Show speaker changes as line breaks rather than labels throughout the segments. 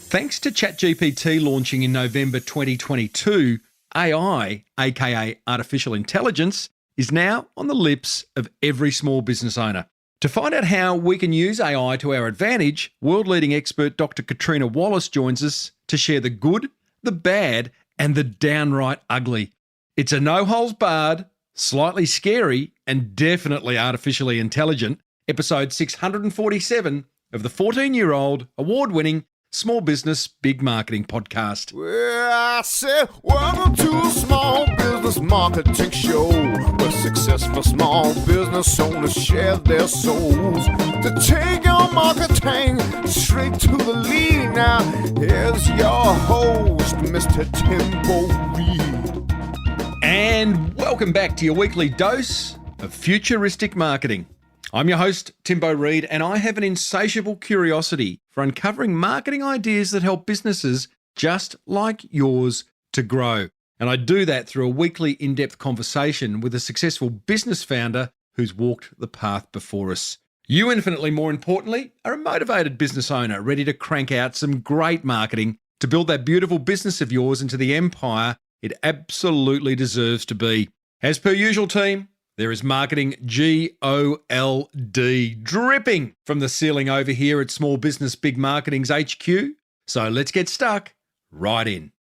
Thanks to ChatGPT launching in November 2022, AI, aka artificial intelligence, is now on the lips of every small business owner. To find out how we can use AI to our advantage, world-leading expert Dr Catriona Wallace joins us to share the good, the bad, and the downright ugly. It's a no-holds-barred, slightly scary, and definitely artificially intelligent episode 647 of the 14-year-old, award-winning Small Business Big Marketing Podcast.
Well, I said, welcome to a small business marketing show where successful small business owners share their souls to take your marketing straight to the lead. Now, here's your host, Mr. Timbo Reid.
And welcome back to your weekly dose of futuristic marketing. I'm your host, Timbo Reid, and I have an insatiable curiosity for uncovering marketing ideas that help businesses just like yours to grow. And I do that through a weekly in-depth conversation with a successful business founder who's walked the path before us. You, infinitely more importantly, are a motivated business owner ready to crank out some great marketing to build that beautiful business of yours into the empire it absolutely deserves to be. As per usual, team, there is marketing GOLD dripping from the ceiling over here at Small Business Big Marketing's HQ. So let's get stuck right in.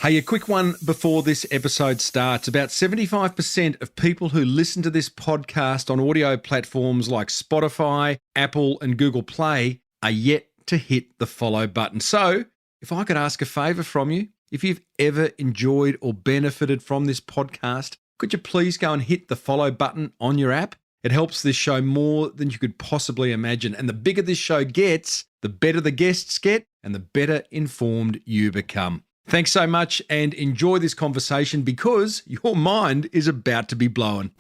Hey, a quick one before this episode starts. About 75% of people who listen to this podcast on audio platforms like Spotify, Apple, and Google Play are yet to hit the follow button. So if I could ask a favor from you, if you've ever enjoyed or benefited from this podcast, could you please go and hit the follow button on your app? It helps this show more than you could possibly imagine. And the bigger this show gets, the better the guests get and the better informed you become. Thanks so much and enjoy this conversation because your mind is about to be blown.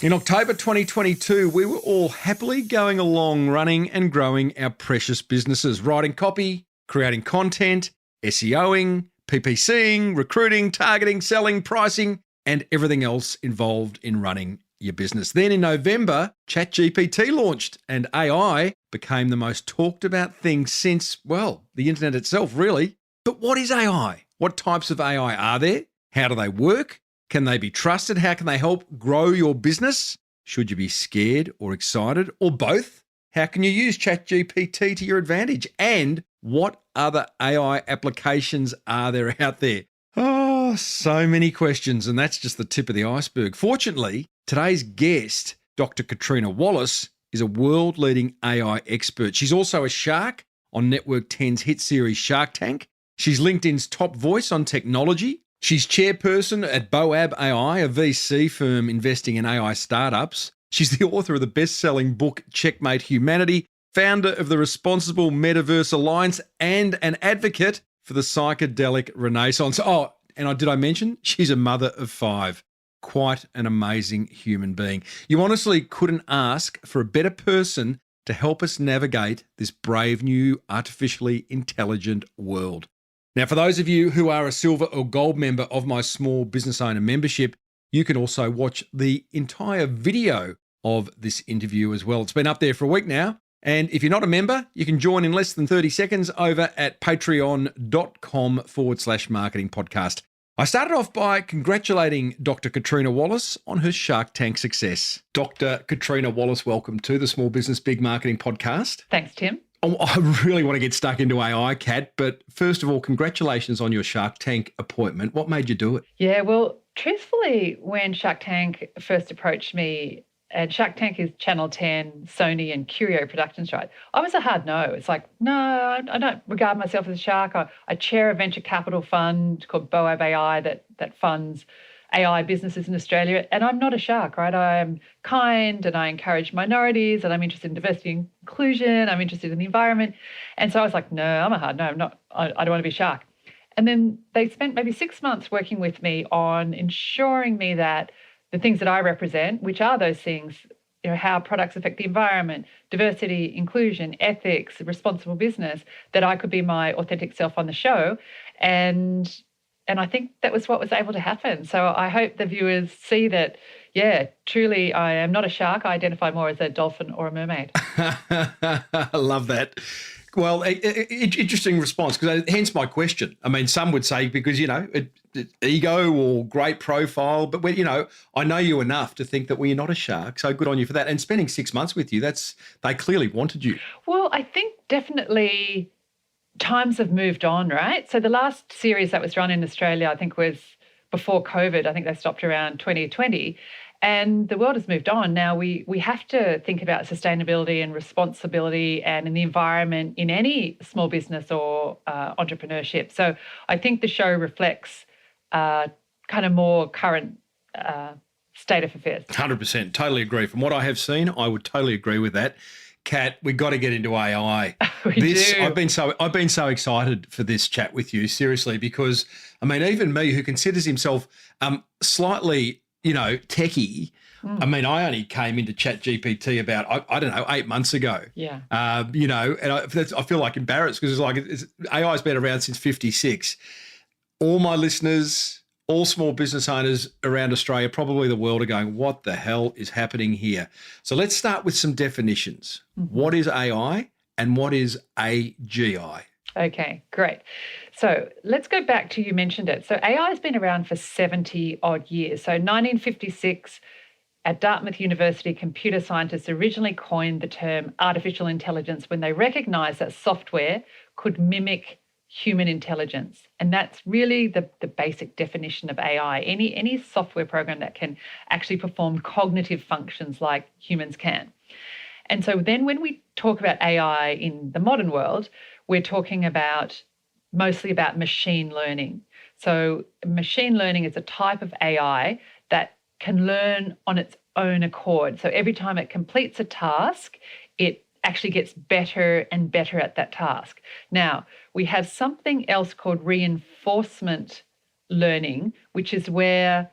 In October 2022, we were all happily going along running and growing our precious businesses, writing copy, creating content, SEOing, PPCing, recruiting, targeting, selling, pricing, and everything else involved in running your business. Then in November, ChatGPT launched and AI became the most talked about thing since, well, the internet itself, really. But what is AI? What types of AI are there? How do they work? Can they be trusted? How can they help grow your business? Should you be scared or excited or both? How can you use ChatGPT to your advantage? And what other AI applications are there out there? Oh, so many questions, and that's just the tip of the iceberg. Fortunately, today's guest, Dr. Catriona Wallace, is a world-leading AI expert. She's also a shark on Network 10's hit series Shark Tank. She's LinkedIn's top voice on technology. She's chairperson at Boab AI, a VC firm investing in AI startups. She's the author of the best-selling book Checkmate Humanity, founder of the Responsible Metaverse Alliance, and an advocate for the psychedelic renaissance. Oh, and did I mention she's a mother of 5? Quite an amazing human being. You honestly couldn't ask for a better person to help us navigate this brave new artificially intelligent world. Now, for those of you who are a silver or gold member of my Small Business Owner membership, you can also watch the entire video of this interview as well. It's been up there for a week now. And if you're not a member, you can join in less than 30 seconds over at patreon.com/marketing podcast. I started off by congratulating Dr. Catriona Wallace on her Shark Tank success. Dr. Catriona Wallace, welcome to the Small Business Big Marketing Podcast.
Thanks, Tim.
Oh, I really want to get stuck into AI, Kat, but first of all, congratulations on your Shark Tank appointment. What made you do it?
Yeah, well, truthfully, when Shark Tank first approached me, and Shark Tank is Channel 10, Sony and Curio Productions, right? I was a hard no. It's like, no, I don't regard myself as a shark. I chair a venture capital fund called Boab AI that funds AI businesses in Australia, and I'm not a shark, right? I'm kind and I encourage minorities and I'm interested in diversity and inclusion. I'm interested in the environment. And so I was like, no, I'm a hard no. I don't want to be a shark. And then they spent maybe 6 months working with me on ensuring me that the things that I represent, which are those things, you know, how products affect the environment, diversity, inclusion, ethics, responsible business, that I could be my authentic self on the show. And I think that was what was able to happen. So I hope the viewers see that, Yeah, truly, I am not a shark. I identify more as a dolphin or a mermaid.
I love that. Well, interesting response, because hence my question. I mean, some would say because, ego or great profile, but I know you enough to think that you're not a shark. So good on you for that. And spending 6 months with you, they clearly wanted you.
Well, I think definitely times have moved on, right? So the last series that was run in Australia, I think was before COVID. I think they stopped around 2020. And the world has moved on. Now we have to think about sustainability and responsibility and in the environment in any small business or entrepreneurship. So I think the show reflects kind of more current state of affairs.
100%. Totally agree. From what I have seen, I would totally agree with that. Kat, we've got to get into AI.
We do.
I've been so excited for this chat with you, seriously, because I mean, even me, who considers himself slightly, techie. I mean, I only came into ChatGPT about, I don't know, 8 months ago.
Yeah.
And I feel like embarrassed because AI's been around since 56. All my listeners, all small business owners around Australia, probably the world, are going, what the hell is happening here? So let's start with some definitions. Mm-hmm. What is AI and what is AGI?
Okay, great. So let's go back to, you mentioned it. So AI has been around for 70 odd years. So 1956 at Dartmouth University, computer scientists originally coined the term artificial intelligence when they recognized that software could mimic human intelligence. And that's really the basic definition of AI. Any software program that can actually perform cognitive functions like humans can. And so then when we talk about AI in the modern world, we're talking mostly about machine learning. So machine learning is a type of AI that can learn on its own accord. So every time it completes a task, it actually gets better and better at that task. Now, we have something else called reinforcement learning, which is where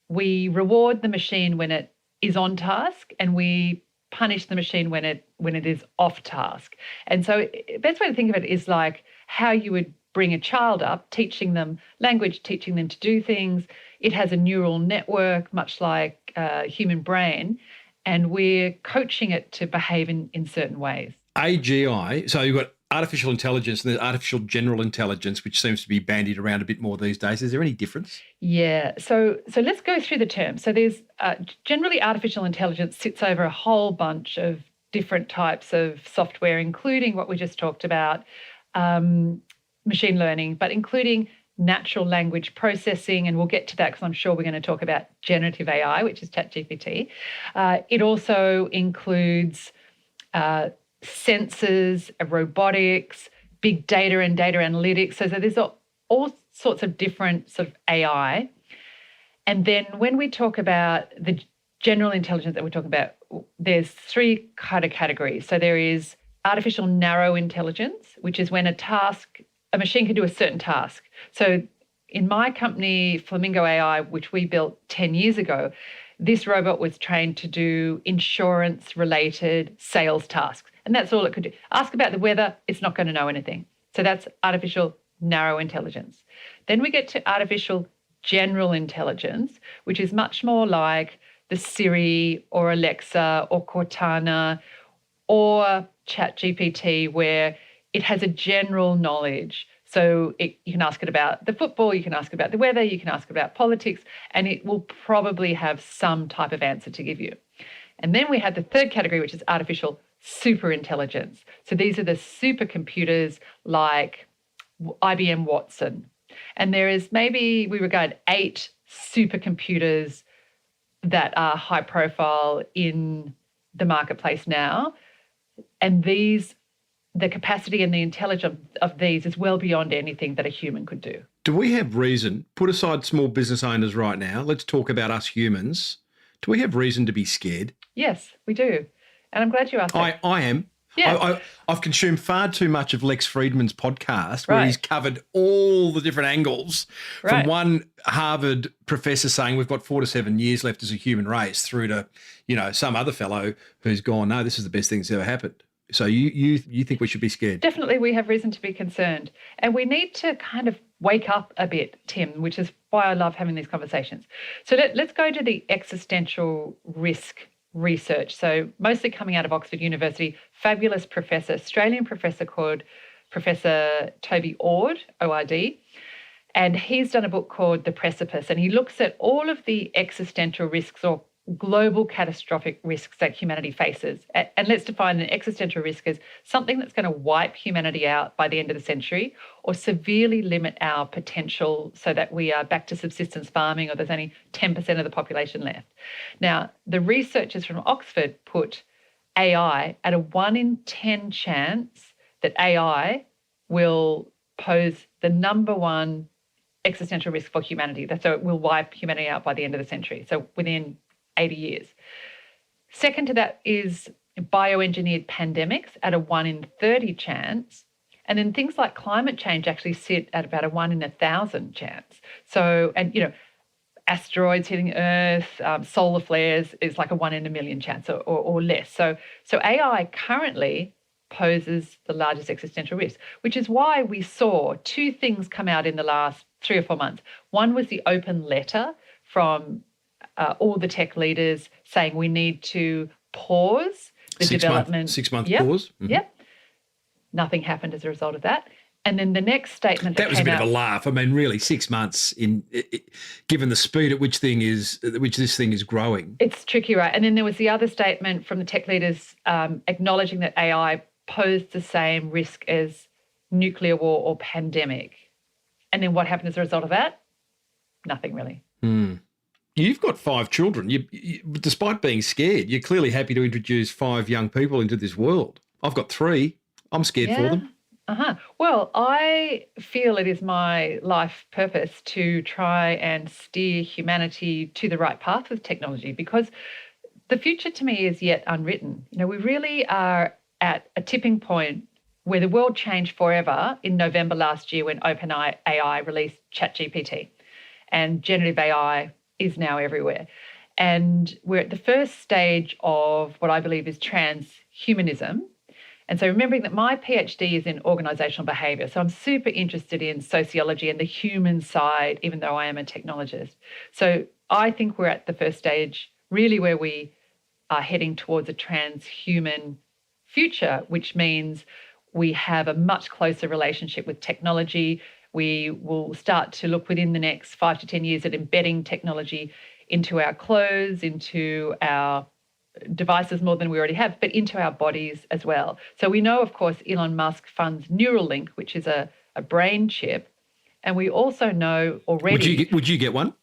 we reward the machine when it is on task and we punish the machine when it is off task. And so the best way to think of it is like how you would bring a child up, teaching them language, teaching them to do things. It has a neural network, much like a human brain, and we're coaching it to behave in certain ways.
AGI, so you've got artificial intelligence and there's artificial general intelligence, which seems to be bandied around a bit more these days. Is there any difference?
Yeah. So let's go through the terms. So there's generally artificial intelligence sits over a whole bunch of different types of software, including what we just talked about, machine learning, but including natural language processing, and we'll get to that because I'm sure we're going to talk about generative AI, which is ChatGPT. It also includes sensors, robotics, big data and data analytics. So there's all sorts of different sort of AI. And then when we talk about the general intelligence that we're talking about, there's three kind of categories. So there is artificial narrow intelligence, which is when a machine can do a certain task. So in my company, Flamingo AI, which we built 10 years ago, this robot was trained to do insurance-related sales tasks. And that's all it could do. Ask about the weather, it's not going to know anything. So that's artificial narrow intelligence. Then we get to artificial general intelligence, which is much more like the Siri or Alexa or Cortana or ChatGPT, where it has a general knowledge. So you can ask it about the football, you can ask it about the weather, you can ask it about politics, and it will probably have some type of answer to give you. And then we have the third category, which is artificial superintelligence. So these are the supercomputers like IBM Watson. And there is maybe, we regard 8 supercomputers that are high profile in the marketplace now. And the capacity and the intelligence of these is well beyond anything that a human could do.
Do we have reason, put aside small business owners right now, let's talk about us humans. Do we have reason to be scared?
Yes, we do. And I'm glad you asked that.
I am.
Yeah.
I've consumed far too much of Lex Friedman's podcast where he's covered all the different angles from one Harvard professor saying we've got 4 to 7 years left as a human race through to, some other fellow who's gone, no, this is the best thing that's ever happened. So you think we should be scared?
Definitely, we have reason to be concerned. And we need to kind of wake up a bit, Tim, which is why I love having these conversations. So let's go to the existential risk research. So mostly coming out of Oxford University, fabulous professor, Australian professor called Professor Toby Ord, ORD. And he's done a book called The Precipice, and he looks at all of the existential risks or global catastrophic risks that humanity faces. And let's define an existential risk as something that's going to wipe humanity out by the end of the century or severely limit our potential so that we are back to subsistence farming or there's only 10% of the population left. Now, the researchers from Oxford put AI at a 1 in 10 chance that AI will pose the number one existential risk for humanity. So it will wipe humanity out by the end of the century, so within 80 years. Second to that is bioengineered pandemics at a 1 in 30 chance. And then things like climate change actually sit at about a 1 in 1,000 chance. So, and, asteroids hitting Earth, solar flares is like a 1 in a million chance or less. So AI currently poses the largest existential risk, which is why we saw two things come out in the last 3 or 4 months. One was the open letter from all the tech leaders saying we need to pause the development.
6 month pause.
Mm-hmm. Yep. Nothing happened as a result of that. And then the next statement
that was a bit of a laugh. I mean, really, 6 months given the speed at which this thing is growing.
It's tricky, right? And then there was the other statement from the tech leaders acknowledging that AI posed the same risk as nuclear war or pandemic. And then what happened as a result of that? Nothing really.
Mm. You've got 5 children. You, despite being scared, you're clearly happy to introduce 5 young people into this world. I've got 3. I'm scared for them.
Well, I feel it is my life purpose to try and steer humanity to the right path with technology because the future to me is yet unwritten. We really are at a tipping point where the world changed forever in November last year when OpenAI released ChatGPT, and generative AI is now everywhere. And we're at the first stage of what I believe is transhumanism. And so remembering that my PhD is in organisational behaviour, so I'm super interested in sociology and the human side, even though I am a technologist. So I think we're at the first stage really where we are heading towards a transhuman future, which means we have a much closer relationship with technology. We will start to look within the next 5 to 10 years at embedding technology into our clothes, into our devices more than we already have, but into our bodies as well. So we know, of course, Elon Musk funds Neuralink, which is a brain chip. And we also know already...
Would you get one?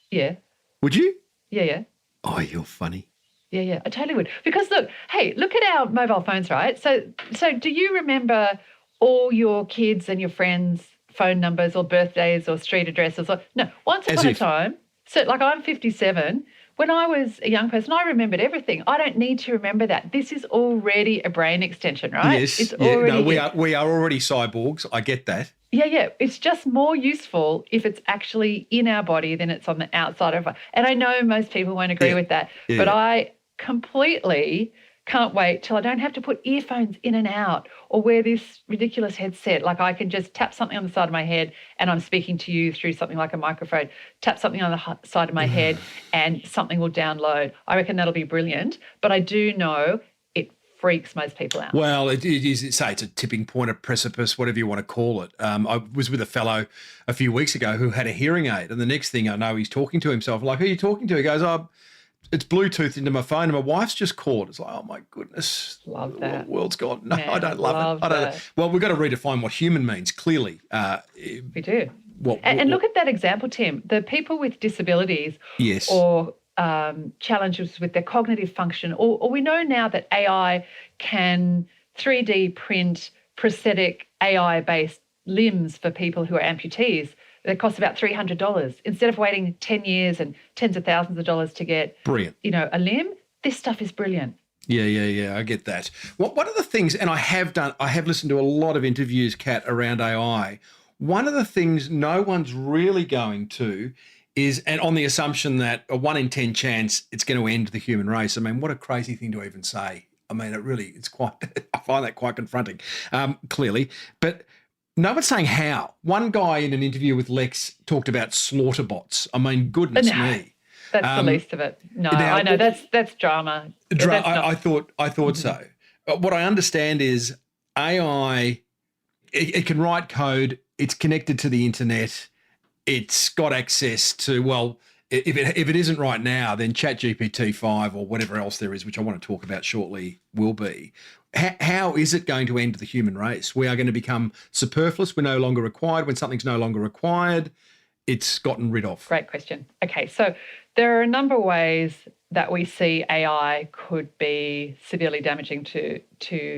Yeah.
Would you?
Yeah.
Oh, you're funny.
Yeah, I totally would. Because look at our mobile phones, right? So do you remember all your kids and your friends' phone numbers or birthdays or street addresses? No, once upon a time, so like I'm 57, when I was a young person, I remembered everything. I don't need to remember that. This is already a brain extension, right?
Yes.
It's already
we are already cyborgs. I get that.
Yeah. It's just more useful if it's actually in our body than it's on the outside of it. And I know most people won't agree with that, but I completely can't wait till I don't have to put earphones in and out or wear this ridiculous headset. Like I can just tap something on the side of my head and I'm speaking to you through something like a microphone, tap something on the side of my head and something will download. I reckon that'll be brilliant. But I do know it freaks most people out.
Well, it is, say it's a tipping point, a precipice, whatever you want to call it. I was with a fellow a few weeks ago who had a hearing aid, and the next thing I know, he's talking to himself. Like, who are you talking to? He goes, it's Bluetooth into my phone and my wife's just called. It's like, oh my goodness.
Love that.
The world's gone. No,
Man,
I don't love it. I don't. Well, we've got to redefine what human means, clearly.
We do. And look at that example, Tim. The people with disabilities or challenges with their cognitive function, or we know now that AI can 3D print prosthetic AI-based limbs for people who are amputees. That costs about $300 instead of waiting 10 years and tens of thousands of dollars to get, a limb. This stuff is brilliant.
Yeah. I get that. One of the things, and I have listened to a lot of interviews, Kat, around AI. One of the things no one's really going to is, and on the assumption that a 1 in 10 chance it's going to end the human race. I mean, what a crazy thing to even say. I mean, it's quite, I find that quite confronting, clearly. But no one's saying how. One guy in an interview with Lex talked about slaughter bots. I mean, goodness me.
That's the least of it. No, I know that's drama.
I thought so. But what I understand is AI, it can write code. It's connected to the internet. It's got access to, well, if it isn't right now, then ChatGPT 5 or whatever else there is, which I want to talk about shortly, will be. How is it going to end the human race? We are going to become superfluous. We're no longer required. When something's no longer required, it's gotten rid of.
Great question. Okay, so there are a number of ways that we see AI could be severely damaging to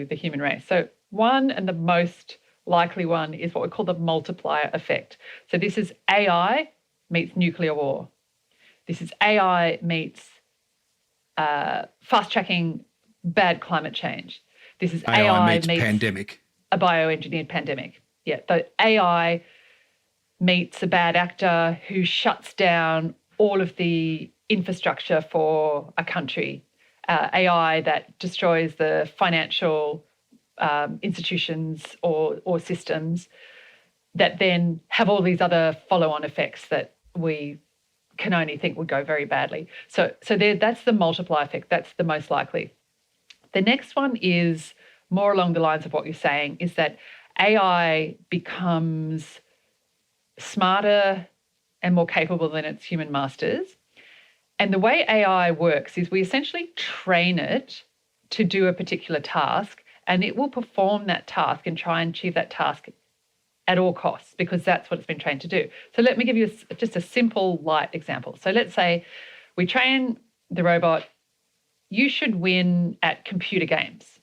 the human race. So one, and the most likely one, is what we call the multiplier effect. So this is AI meets nuclear war. This is AI meets fast-tracking bad climate change. This is AI meets
pandemic.
A bioengineered pandemic. Yeah, the AI meets a bad actor who shuts down all of the infrastructure for a country. AI that destroys the financial institutions or systems that then have all these other follow-on effects that we can only think would go very badly. So that's the multiplier effect. That's the most likely. The next one is more along the lines of what you're saying, is that AI becomes smarter and more capable than its human masters. And the way AI works is we essentially train it to do a particular task, and it will perform that task and try and achieve that task at all costs, because that's what it's been trained to do. So let me give you just a simple, light example. So let's say we train the robot, you should win at computer games.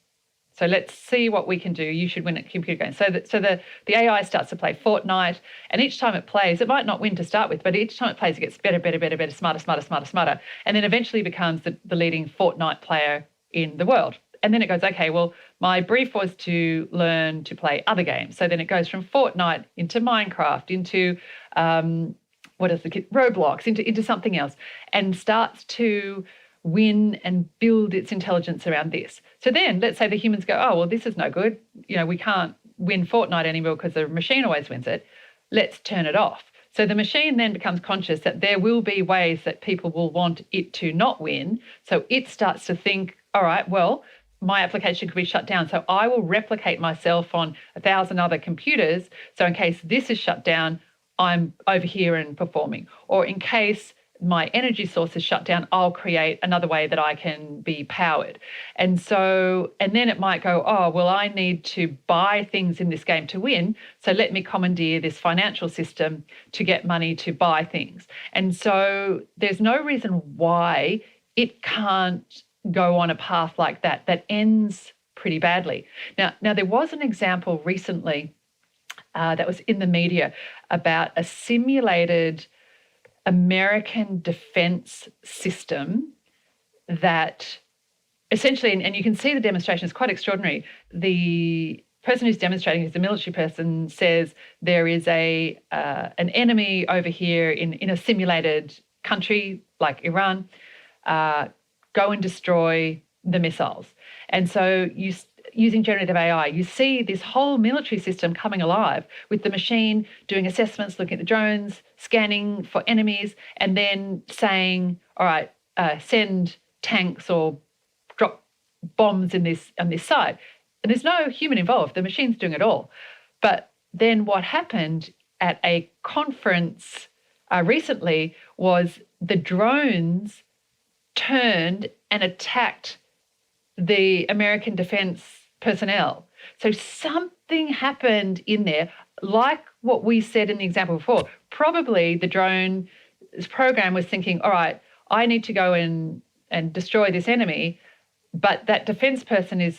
So let's see what we can do. You should win at computer games. So the AI starts to play Fortnite, and each time it plays, it might not win to start with, but each time it plays, it gets better, smarter, and then eventually becomes the leading Fortnite player in the world. And then it goes, okay, well, my brief was to learn to play other games. So then it goes from Fortnite into Minecraft, into Roblox, into something else, and starts to win and build its intelligence around this. So then let's say the humans go, oh, well, this is no good. We can't win Fortnite anymore because the machine always wins it. Let's turn it off. So the machine then becomes conscious that there will be ways that people will want it to not win. So it starts to think, all right, well, my application could be shut down. So I will replicate myself on 1,000 other computers. So in case this is shut down, I'm over here and performing. Or in case my energy source is shut down, I'll create another way that I can be powered. And then it might go, oh, well, I need to buy things in this game to win. So let me commandeer this financial system to get money to buy things. And so there's no reason why it can't go on a path like that ends pretty badly. Now there was an example recently that was in the media about a simulated American defense system that essentially, and you can see the demonstration is quite extraordinary. The person who's demonstrating, who's the military person, says there is an enemy over here in a simulated country like Iran. Go and destroy the missiles. And so using generative AI, you see this whole military system coming alive with the machine doing assessments, looking at the drones, scanning for enemies, and then saying, all right, send tanks or drop bombs on this side. And there's no human involved. The machine's doing it all. But then what happened at a conference recently was the drones turned and attacked the American defense personnel. So something happened in there, like what we said in the example before. Probably the drone program was thinking, all right, I need to go and destroy this enemy, but that defense person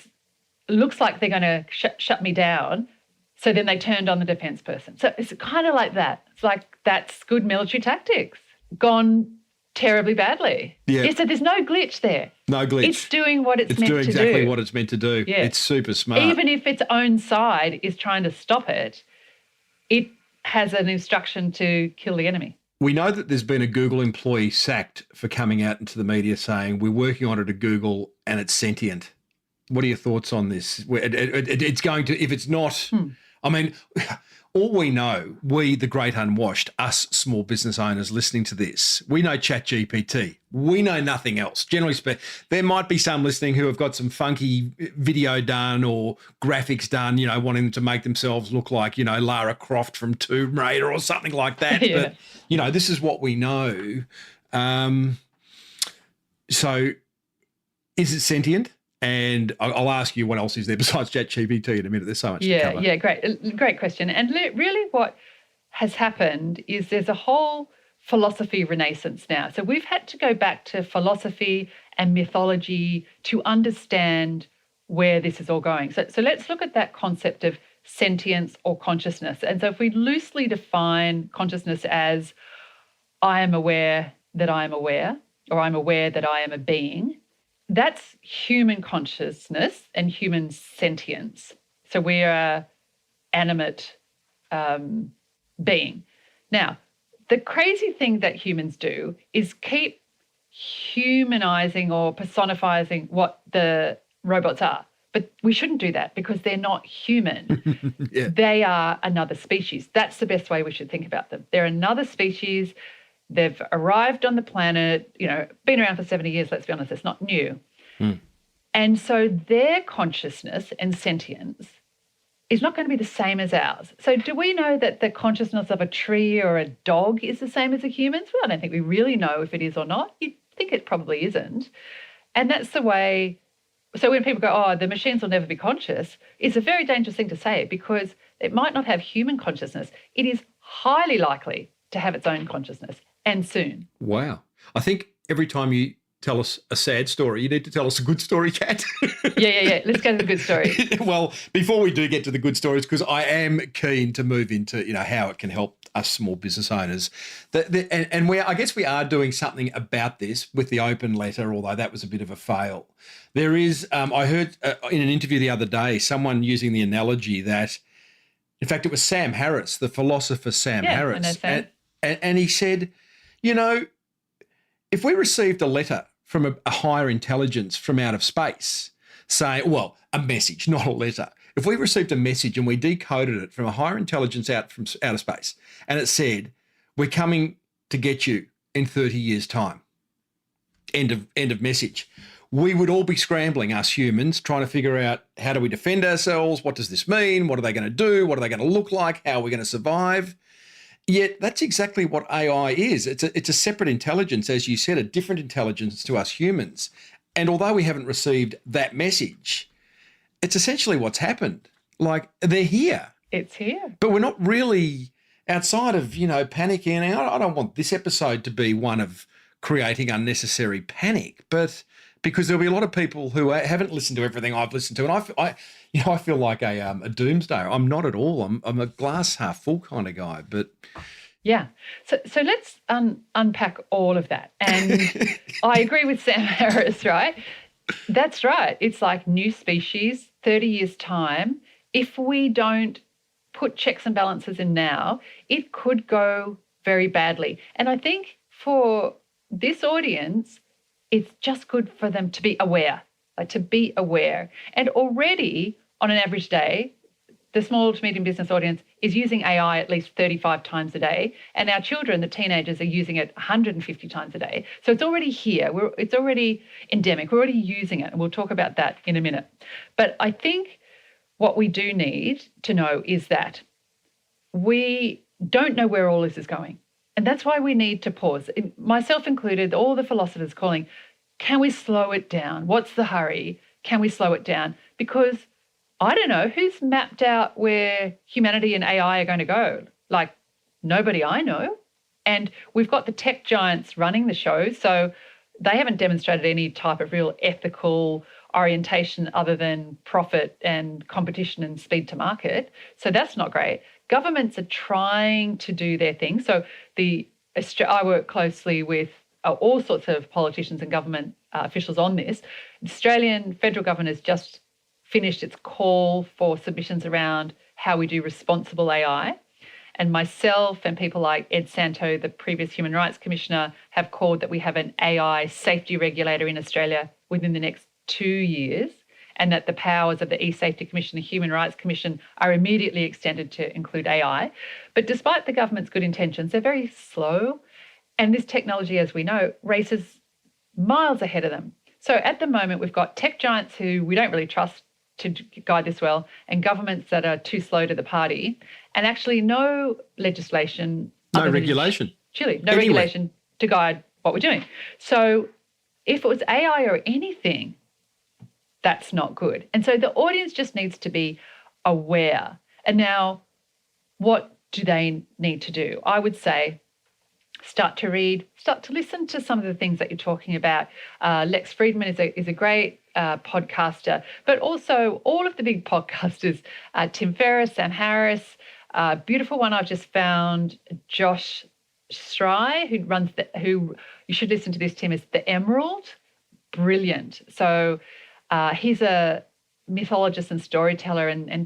looks like they're going to shut me down. So then they turned on the defense person. So it's kind of like that. It's like that's good military tactics gone terribly badly.
Yeah.
So there's no glitch there.
No glitch.
It's doing what it's meant to do.
It's doing exactly what it's meant to do.
Yeah.
It's super smart.
Even if its own side is trying to stop it, it has an instruction to kill the enemy.
We know that there's been a Google employee sacked for coming out into the media saying we're working on it at Google and it's sentient. What are your thoughts on this? It's going to, if it's not, I mean, all we know, we, the great unwashed, us small business owners listening to this, we know ChatGPT. We know nothing else. Generally speaking, there might be some listening who have got some funky video done or graphics done, wanting to make themselves look like, Lara Croft from Tomb Raider or something like that.
Yeah.
But, this is what we know. So is it sentient? And I'll ask you what else is there besides ChatGPT in a minute. There's so much to cover.
Yeah, great question. And really what has happened is there's a whole philosophy renaissance now. So we've had to go back to philosophy and mythology to understand where this is all going. So let's look at that concept of sentience or consciousness. And so if we loosely define consciousness as I am aware that I am aware, or I'm aware that I am a being, that's human consciousness and human sentience. So we're an animate being. Now, the crazy thing that humans do is keep humanizing or personifying what the robots are. But we shouldn't do that because they're not human. Yeah. They are another species. That's the best way we should think about them. They're another species. They've arrived on the planet, been around for 70 years, let's be honest, it's not new. And so their consciousness and sentience is not going to be the same as ours. So do we know that the consciousness of a tree or a dog is the same as a human's? Well, I don't think we really know if it is or not. You'd think it probably isn't. And that's the way, so when people go, the machines will never be conscious, it's a very dangerous thing to say because it might not have human consciousness. It is highly likely to have its own consciousness. And soon.
Wow. I think every time you tell us a sad story, you need to tell us a good story, Kat.
Yeah. Let's go to the good story.
Well, before we do get to the good stories, because I am keen to move into, how it can help us small business owners. And I guess we are doing something about this with the open letter, although that was a bit of a fail. There is, I heard in an interview the other day, someone using the analogy that, in fact, it was Sam Harris, the philosopher Sam Harris. I know Sam. And he said, if we received a letter from a higher intelligence from out of space saying, a message, not a letter. If we received a message and we decoded it from a higher intelligence out of space and it said, we're coming to get you in 30 years' time, end of message, we would all be scrambling, us humans, trying to figure out how do we defend ourselves? What does this mean? What are they going to do? What are they going to look like? How are we going to survive? Yet that's exactly what AI is. It's a separate intelligence, as you said, a different intelligence to us humans. And although we haven't received that message, it's essentially what's happened. Like, they're here.
It's here.
But we're not really outside of, panicking. I don't want this episode to be one of creating unnecessary panic, but because there'll be a lot of people who haven't listened to everything I've listened to. And I feel like a doomsday. I'm not at all. I'm a glass half full kind of guy, but
yeah. So let's unpack all of that. And I agree with Sam Harris, right? That's right. It's like new species, 30 years time. If we don't put checks and balances in now, it could go very badly. And I think for this audience, it's just good for them to be aware, And already on an average day, the small to medium business audience is using AI at least 35 times a day. And our children, the teenagers, are using it 150 times a day. So it's already here. It's already endemic. We're already using it. And we'll talk about that in a minute. But I think what we do need to know is that we don't know where all this is going. And that's why we need to pause, myself included, all the philosophers calling, can we slow it down? What's the hurry? Can we slow it down? Because I don't know, who's mapped out where humanity and AI are going to go? Like, nobody I know. And we've got the tech giants running the show, so they haven't demonstrated any type of real ethical orientation other than profit and competition and speed to market. So that's not great. Governments are trying to do their thing. So I work closely with all sorts of politicians and government officials on this. The Australian federal government has just finished its call for submissions around how we do responsible AI. And myself and people like Ed Santo, the previous Human Rights Commissioner, have called that we have an AI safety regulator in Australia within the next 2 years. and that the powers of the E-Safety Commission, the Human Rights Commission, are immediately extended to include AI. But despite the government's good intentions, they're very slow. And this technology, as we know, races miles ahead of them. So at the moment, we've got tech giants who we don't really trust to guide this well, and governments that are too slow to the party, and actually no legislation.
No regulation.
Chile, no regulation to guide what we're doing. So if it was AI or anything, that's not good. And so the audience just needs to be aware. And now, what do they need to do? I would say start to read, start to listen to some of the things that you're talking about. Lex Friedman is a great podcaster, but also all of the big podcasters, Tim Ferriss, Sam Harris, beautiful one I've just found, Josh Stry, who you should listen to this, Tim, is The Emerald. Brilliant. So he's a mythologist and storyteller and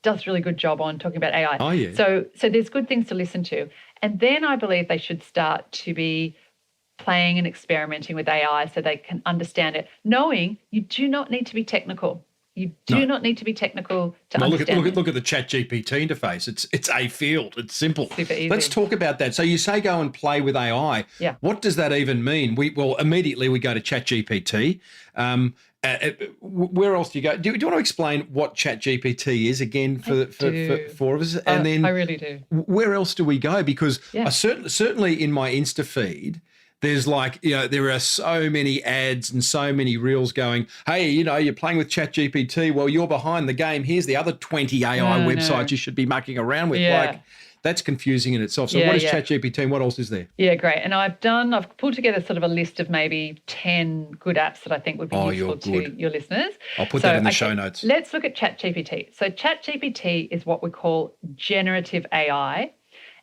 does a really good job on talking about AI.
Oh, yeah.
So there's good things to listen to. And then I believe they should start to be playing and experimenting with AI so they can understand it, knowing you do not need to be technical. You do not need to be technical to understand.
Look at the ChatGPT interface. It's a field. It's simple.
Super easy.
Let's talk about that. So you say go and play with AI.
Yeah.
What does that even mean? Immediately we go to ChatGPT. Where else do you go? Do you want to explain what ChatGPT is again for four of us? And then
I really do.
Where else do we go? Because certainly in my Insta feed, there's there are so many ads and so many reels going, hey, you're playing with ChatGPT. Well, you're behind the game. Here's the other 20 AI websites you should be mucking around with.
Yeah.
That's confusing in itself. So what is ChatGPT and what else is there?
Yeah, great. And I've pulled together sort of a list of maybe 10 good apps that I think would be useful to your listeners.
I'll put that in the show notes.
Let's look at ChatGPT. So ChatGPT is what we call generative AI,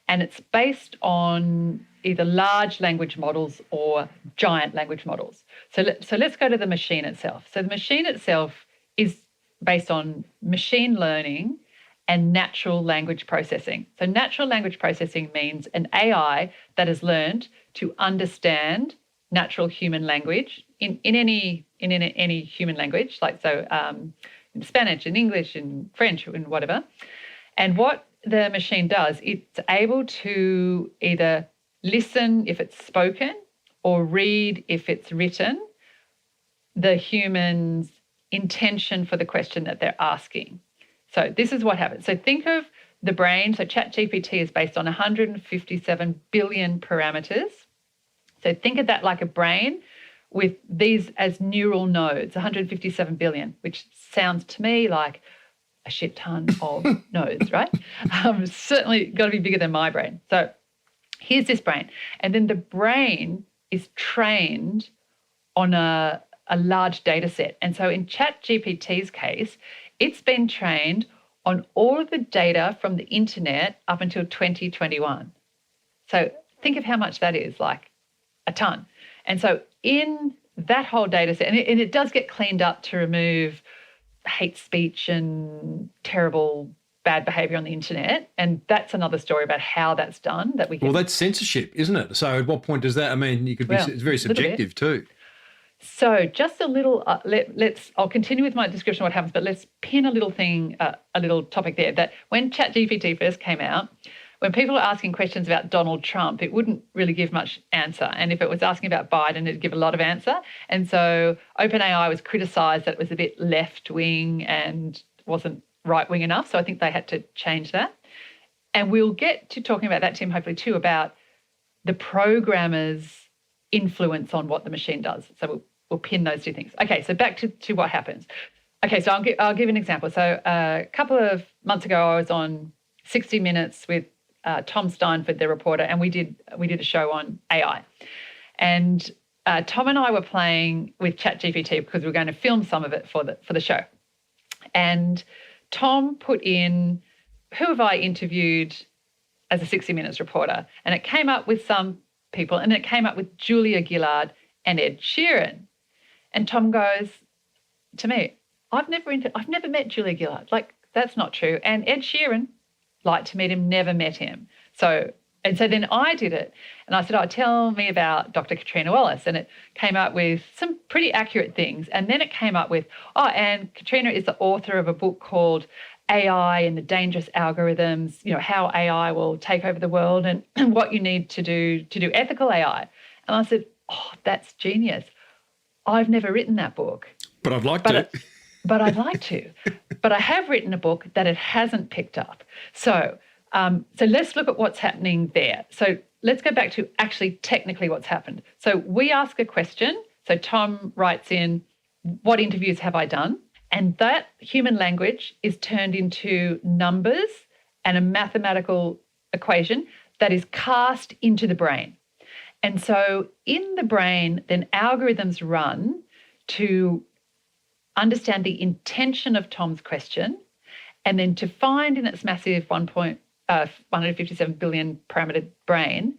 and it's based on either large language models or giant language models. So let's go to the machine itself. So the machine itself is based on machine learning and natural language processing. So natural language processing means an AI that has learned to understand natural human language in any human language, in Spanish, in English, in French, in whatever. And what the machine does, it's able to either listen if it's spoken or read if it's written the human's intention for the question that they're asking. So this is what happens. So think of the brain. So ChatGPT is based on 157 billion parameters. So think of that like a brain with these as neural nodes, 157 billion, which sounds to me like a shit ton of nodes, right? Certainly got to be bigger than my brain. So here's this brain. And then the brain is trained on a large data set. And so in ChatGPT's case, it's been trained on all of the data from the internet up until 2021. So think of how much that is, like a ton. And so in that whole data set, and it does get cleaned up to remove hate speech and terrible bad behavior on the internet. And that's another story about how that's done. Well,
that's censorship, isn't it? So at what point does that, it's very subjective too.
So just a little, I'll continue with my description of what happens, but let's pin a little thing, a little topic there, that when ChatGPT first came out, when people were asking questions about Donald Trump, it wouldn't really give much answer. And if it was asking about Biden, it'd give a lot of answer. And so OpenAI was criticised that it was a bit left-wing and wasn't right-wing enough. So I think they had to change that. And we'll get to talking about that, Tim, hopefully too, about the programmer's influence on what the machine does. So we'll pin those two things. Okay, so back to what happens. Okay, so I'll give an example. So a couple of months ago, I was on 60 Minutes with Tom Steinford, the reporter, and we did a show on AI. And Tom and I were playing with ChatGPT because we were going to film some of it for the show. And Tom put in, who have I interviewed as a 60 Minutes reporter? And it came up with some people, and it came up with Julia Gillard and Ed Sheeran. And Tom goes to me, I've never met Julia Gillard. Like, that's not true. And Ed Sheeran, like to meet him, never met him. So And so then I did it. And I said, tell me about Dr. Catriona Wallace. And it came up with some pretty accurate things. And then it came up with, and Catriona is the author of a book called AI and the Dangerous Algorithms, how AI will take over the world and what you need to do ethical AI. And I said, that's genius. I've never written that book.
But I'd like to.
But I'd like to. But I have written a book that it hasn't picked up. So let's look at what's happening there. So let's go back to actually technically what's happened. So we ask a question. So Tom writes in, what interviews have I done? And that human language is turned into numbers and a mathematical equation that is cast into the brain. And so in the brain, then algorithms run to understand the intention of Tom's question, and then to find in its massive 157 billion parameter brain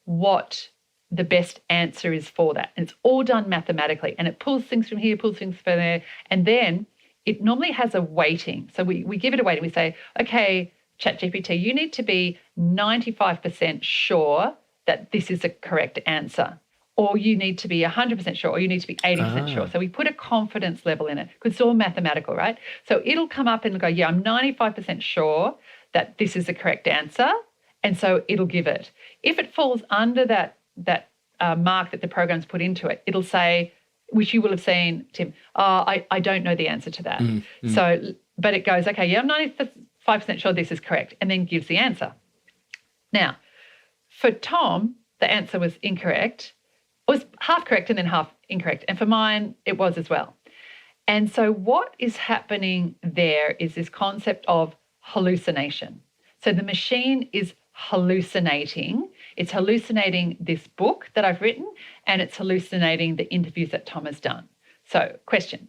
what the best answer is for that. And it's all done mathematically, and it pulls things from here, pulls things from there, and then it normally has a weighting. So we give it a weighting. We say, okay, ChatGPT, you need to be 95% sure that this is the correct answer, or you need to be 100% sure, or you need to be 80% sure. So we put a confidence level in it because it's all mathematical, right? So it'll come up and go, yeah, I'm 95% sure that this is the correct answer, and so it'll give it. If it falls under that mark that the program's put into it, it'll say, which you will have seen, Tim, I don't know the answer to that. So, but it goes, okay, yeah, I'm 95% sure this is correct, and then gives the answer. Now, for Tom, the answer was incorrect. It was half correct and then half incorrect. And for mine, it was as well. And so what is happening there is this concept of hallucination. So the machine is hallucinating. It's hallucinating this book that I've written, and it's hallucinating the interviews that Tom has done. So question,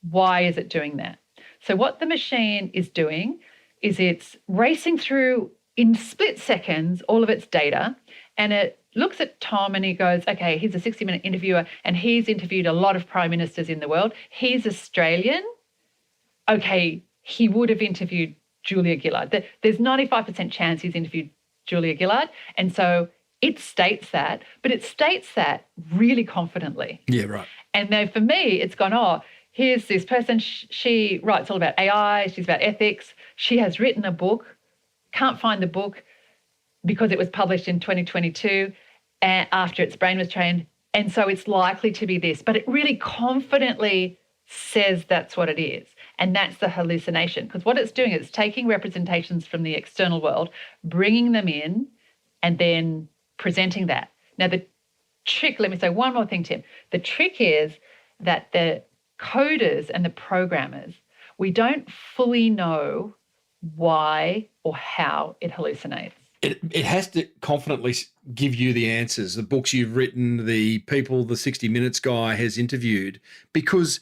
why is it doing that? So what the machine is doing is it's racing through in split seconds all of its data, and it looks at Tom and he goes, okay, he's a 60-minute interviewer and he's interviewed a lot of prime ministers in the world. He's Australian. Okay, he would have interviewed Julia Gillard. There's 95% chance he's interviewed Julia Gillard. And so it states that, but it states that really confidently.
Yeah, right.
And then for me, it's gone, here's this person. She writes all about AI. She's about ethics. She has written a book. Can't find the book because it was published in 2022 after its brain was trained. And so it's likely to be this. But it really confidently says that's what it is. And that's the hallucination. Because what it's doing is it's taking representations from the external world, bringing them in, and then presenting that. Now, the trick, let me say one more thing, Tim. The trick is that the coders and the programmers, we don't fully know why or how it hallucinates.
It has to confidently give you the answers, the books you've written, the people the 60 Minutes guy has interviewed, because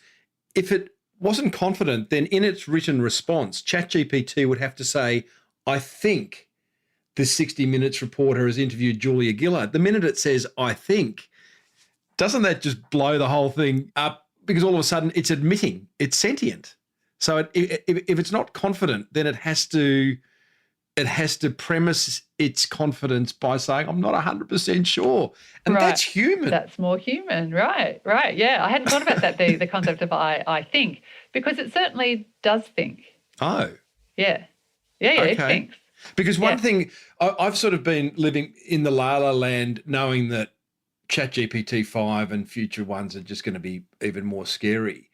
if it wasn't confident, then in its written response, ChatGPT would have to say, I think this 60 Minutes reporter has interviewed Julia Gillard. The minute it says, I think, doesn't that just blow the whole thing up? Because all of a sudden it's admitting it's sentient. So if it's not confident, then it has to premise its confidence by saying, I'm not 100% sure. And
right.
That's human.
That's more human. Right. Yeah. I hadn't thought about that, the concept of I think, because it certainly does think.
Oh.
Yeah. Okay. It thinks.
Because one thing, I've sort of been living in the la-la land knowing that ChatGPT 5 and future ones are just going to be even more scary.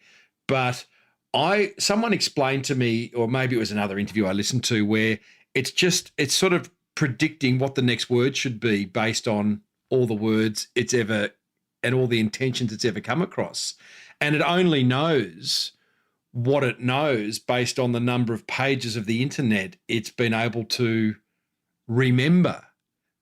But someone explained to me, or maybe it was another interview I listened to, where it's sort of predicting what the next word should be based on all the words it's ever and all the intentions it's ever come across. And it only knows what it knows based on the number of pages of the internet it's been able to remember.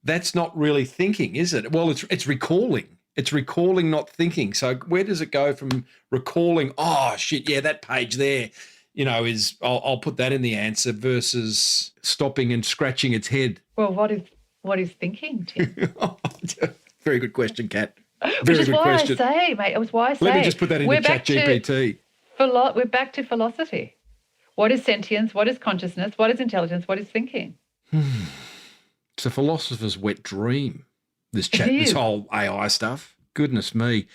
That's not really thinking, is it? Well, it's recalling. It's recalling, not thinking. So where does it go from recalling, oh, shit, yeah, that page there, is I'll put that in the answer, versus stopping and scratching its head?
Well, what is thinking, Tim?
Very good question, Kat.
Which is why I say, mate, it was why I say.
Let me just put that into ChatGPT.
We're back to philosophy. What is sentience? What is consciousness? What is intelligence? What is thinking?
It's a philosopher's wet dream, this
is.
whole AI stuff. Goodness me.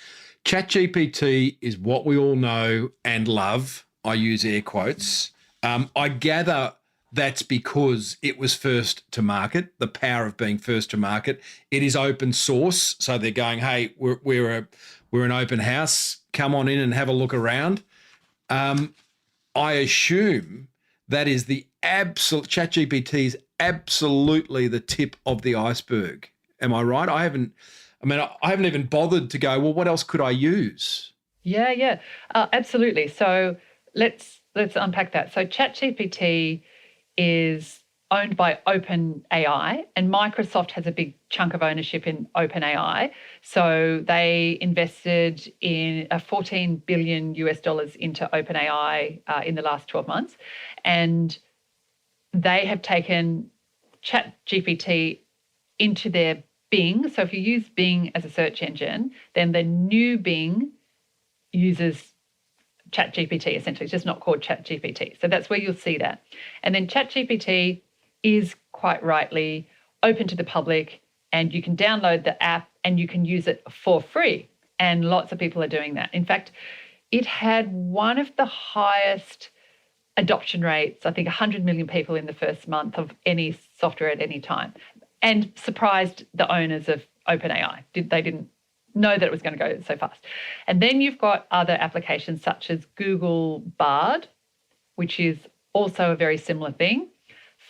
ChatGPT is what we all know and love. I use air quotes. I gather that's because it was first to market, the power of being first to market. It is open source, so they're going, hey, we're an open house. Come on in and have a look around. I assume that is the absolute, ChatGPT is absolutely the tip of the iceberg. Am I right? I haven't even bothered to go, well, what else could I use?
Yeah. Absolutely. So let's unpack that. So ChatGPT is owned by OpenAI, and Microsoft has a big chunk of ownership in OpenAI. So they invested in $14 billion into OpenAI in the last 12 months. And they have taken ChatGPT into their Bing. So if you use Bing as a search engine, then the new Bing uses ChatGPT, essentially. It's just not called ChatGPT. So that's where you'll see that. And then ChatGPT is quite rightly open to the public, and you can download the app and you can use it for free. And lots of people are doing that. In fact, it had one of the highest adoption rates, I think 100 million people in the first month of any software at any time, and surprised the owners of OpenAI. They didn't know that it was going to go so fast. And then you've got other applications such as Google Bard, which is also a very similar thing.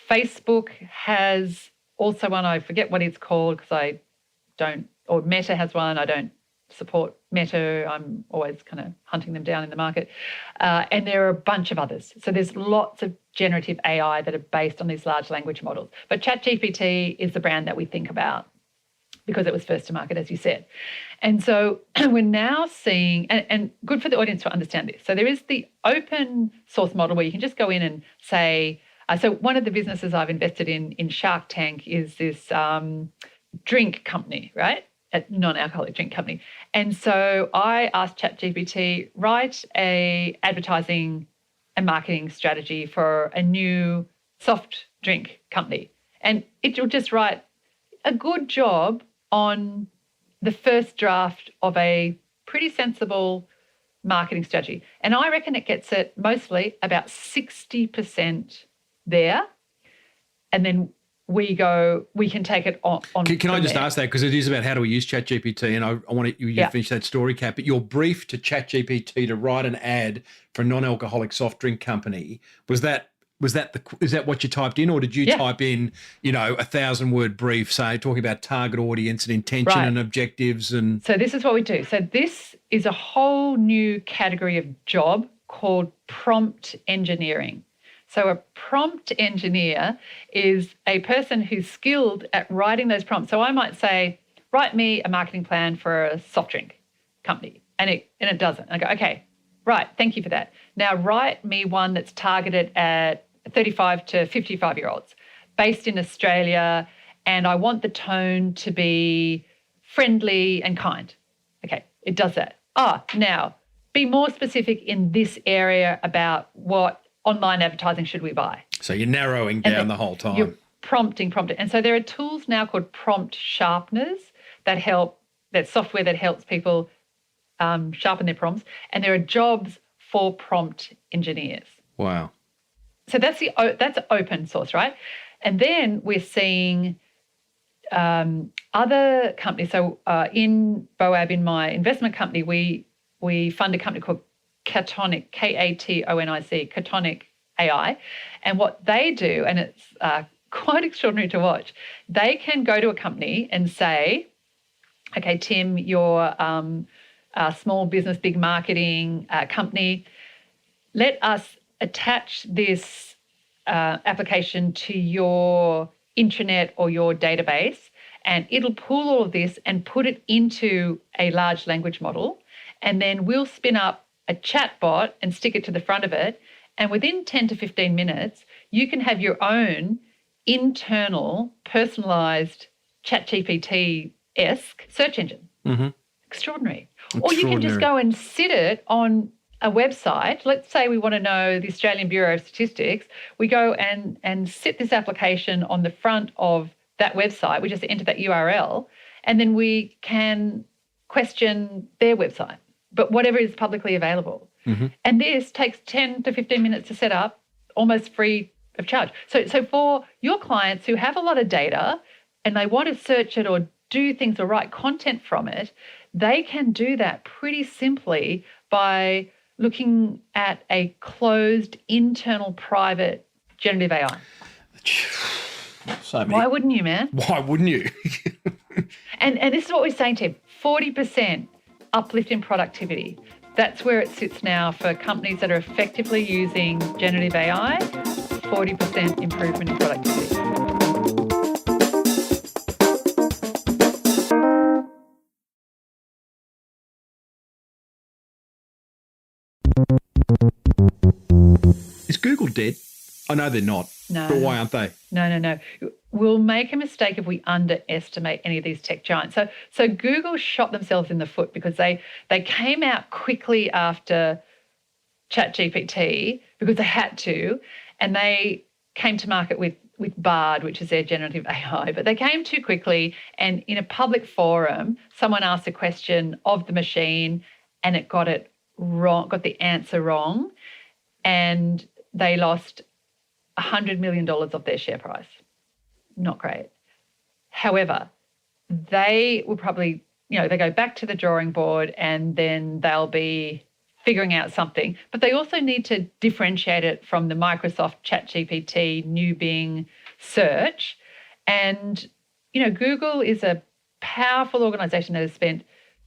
Facebook has also one, I forget what it's called because I don't, or Meta has one, I don't support Meta. I'm always kind of hunting them down in the market. And there are a bunch of others. So there's lots of generative AI that are based on these large language models. But ChatGPT is the brand that we think about because it was first to market, as you said. And so we're now seeing, and good for the audience to understand this. So there is the open source model where you can just go in and say, so one of the businesses I've invested in Shark Tank is this drink company, right? A non-alcoholic drink company. And so I asked ChatGPT, write a advertising and marketing strategy for a new soft drink company. And it will just write a good job on the first draft of a pretty sensible marketing strategy. And I reckon it gets it mostly about 60% there. And then we can take it on.
Can I just ask that, because it is about how do we use ChatGPT, and I want you to finish that story, Kat, but your brief to ChatGPT to write an ad for a non-alcoholic soft drink company, is that what you typed in, or did you type in, 1,000-word brief, say, talking about target audience and intention and objectives? And
so this is what we do. So this is a whole new category of job called prompt engineering. So a prompt engineer is a person who's skilled at writing those prompts. So I might say, write me a marketing plan for a soft drink company, and it doesn't. I go, okay, right, thank you for that. Now write me one that's targeted at 35 to 55-year-olds based in Australia, and I want the tone to be friendly and kind. Okay, it does that. Now be more specific in this area about what online advertising should we buy. So
you're narrowing down the whole time.
You're prompting. And so there are tools now called prompt sharpeners that software that helps people sharpen their prompts. And there are jobs for prompt engineers.
Wow.
So that's open source, right? And then we're seeing other companies. So in BOAB, in my investment company, we fund a company called Catonic, Katonic, Catonic AI. And what they do, and it's quite extraordinary to watch, they can go to a company and say, okay, Tim, you're a small business, big marketing company. Let us attach this application to your intranet or your database, and it'll pull all of this and put it into a large language model. And then we'll spin up a chatbot and stick it to the front of it. And within 10 to 15 minutes, you can have your own internal, personalized ChatGPT-esque search engine. Mm-hmm. Extraordinary. Or you can just go and sit it on a website. Let's say we want to know the Australian Bureau of Statistics. We go and sit this application on the front of that website. We just enter that URL, and then we can question their website, but whatever is publicly available.
Mm-hmm.
And this takes 10 to 15 minutes to set up, almost free of charge. So for your clients who have a lot of data and they want to search it or do things or write content from it, they can do that pretty simply by looking at a closed, internal, private generative AI.
So many.
Why wouldn't you, man?
Why wouldn't you?
And this is what we're saying, Tim, 40% uplift in productivity. That's where it sits now for companies that are effectively using generative AI, 40% improvement in productivity.
Is Google dead? I know they're not.
No.
But why aren't they?
No. We'll make a mistake if we underestimate any of these tech giants. So Google shot themselves in the foot because they came out quickly after ChatGPT because they had to, and they came to market with Bard, which is their generative AI. But they came too quickly, and in a public forum, someone asked a question of the machine and it got it wrong, got the answer wrong, and they lost $100 million of their share price. Not great. However, they will probably, they go back to the drawing board and then they'll be figuring out something. But they also need to differentiate it from the Microsoft ChatGPT, new Bing search. And, Google is a powerful organization that has spent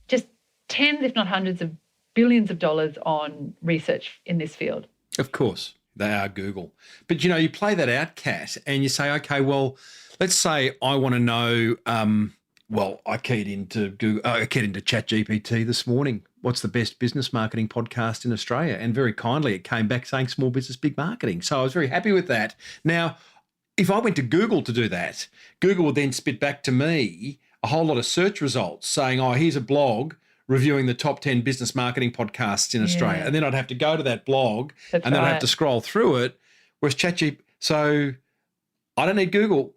just tens, if not hundreds of billions of dollars on research in this field.
Of course. They are Google. But, you play that out, Kat, and you say, okay, well, let's say I want to know, I keyed into ChatGPT this morning. What's the best business marketing podcast in Australia? And very kindly, it came back saying small business, big marketing. So I was very happy with that. Now, if I went to Google to do that, Google would then spit back to me a whole lot of search results saying, here's a blog reviewing the top 10 business marketing podcasts in Australia. And then I'd have to go to that blog then I'd have to scroll through it. Whereas ChatGPT, so I don't need Google.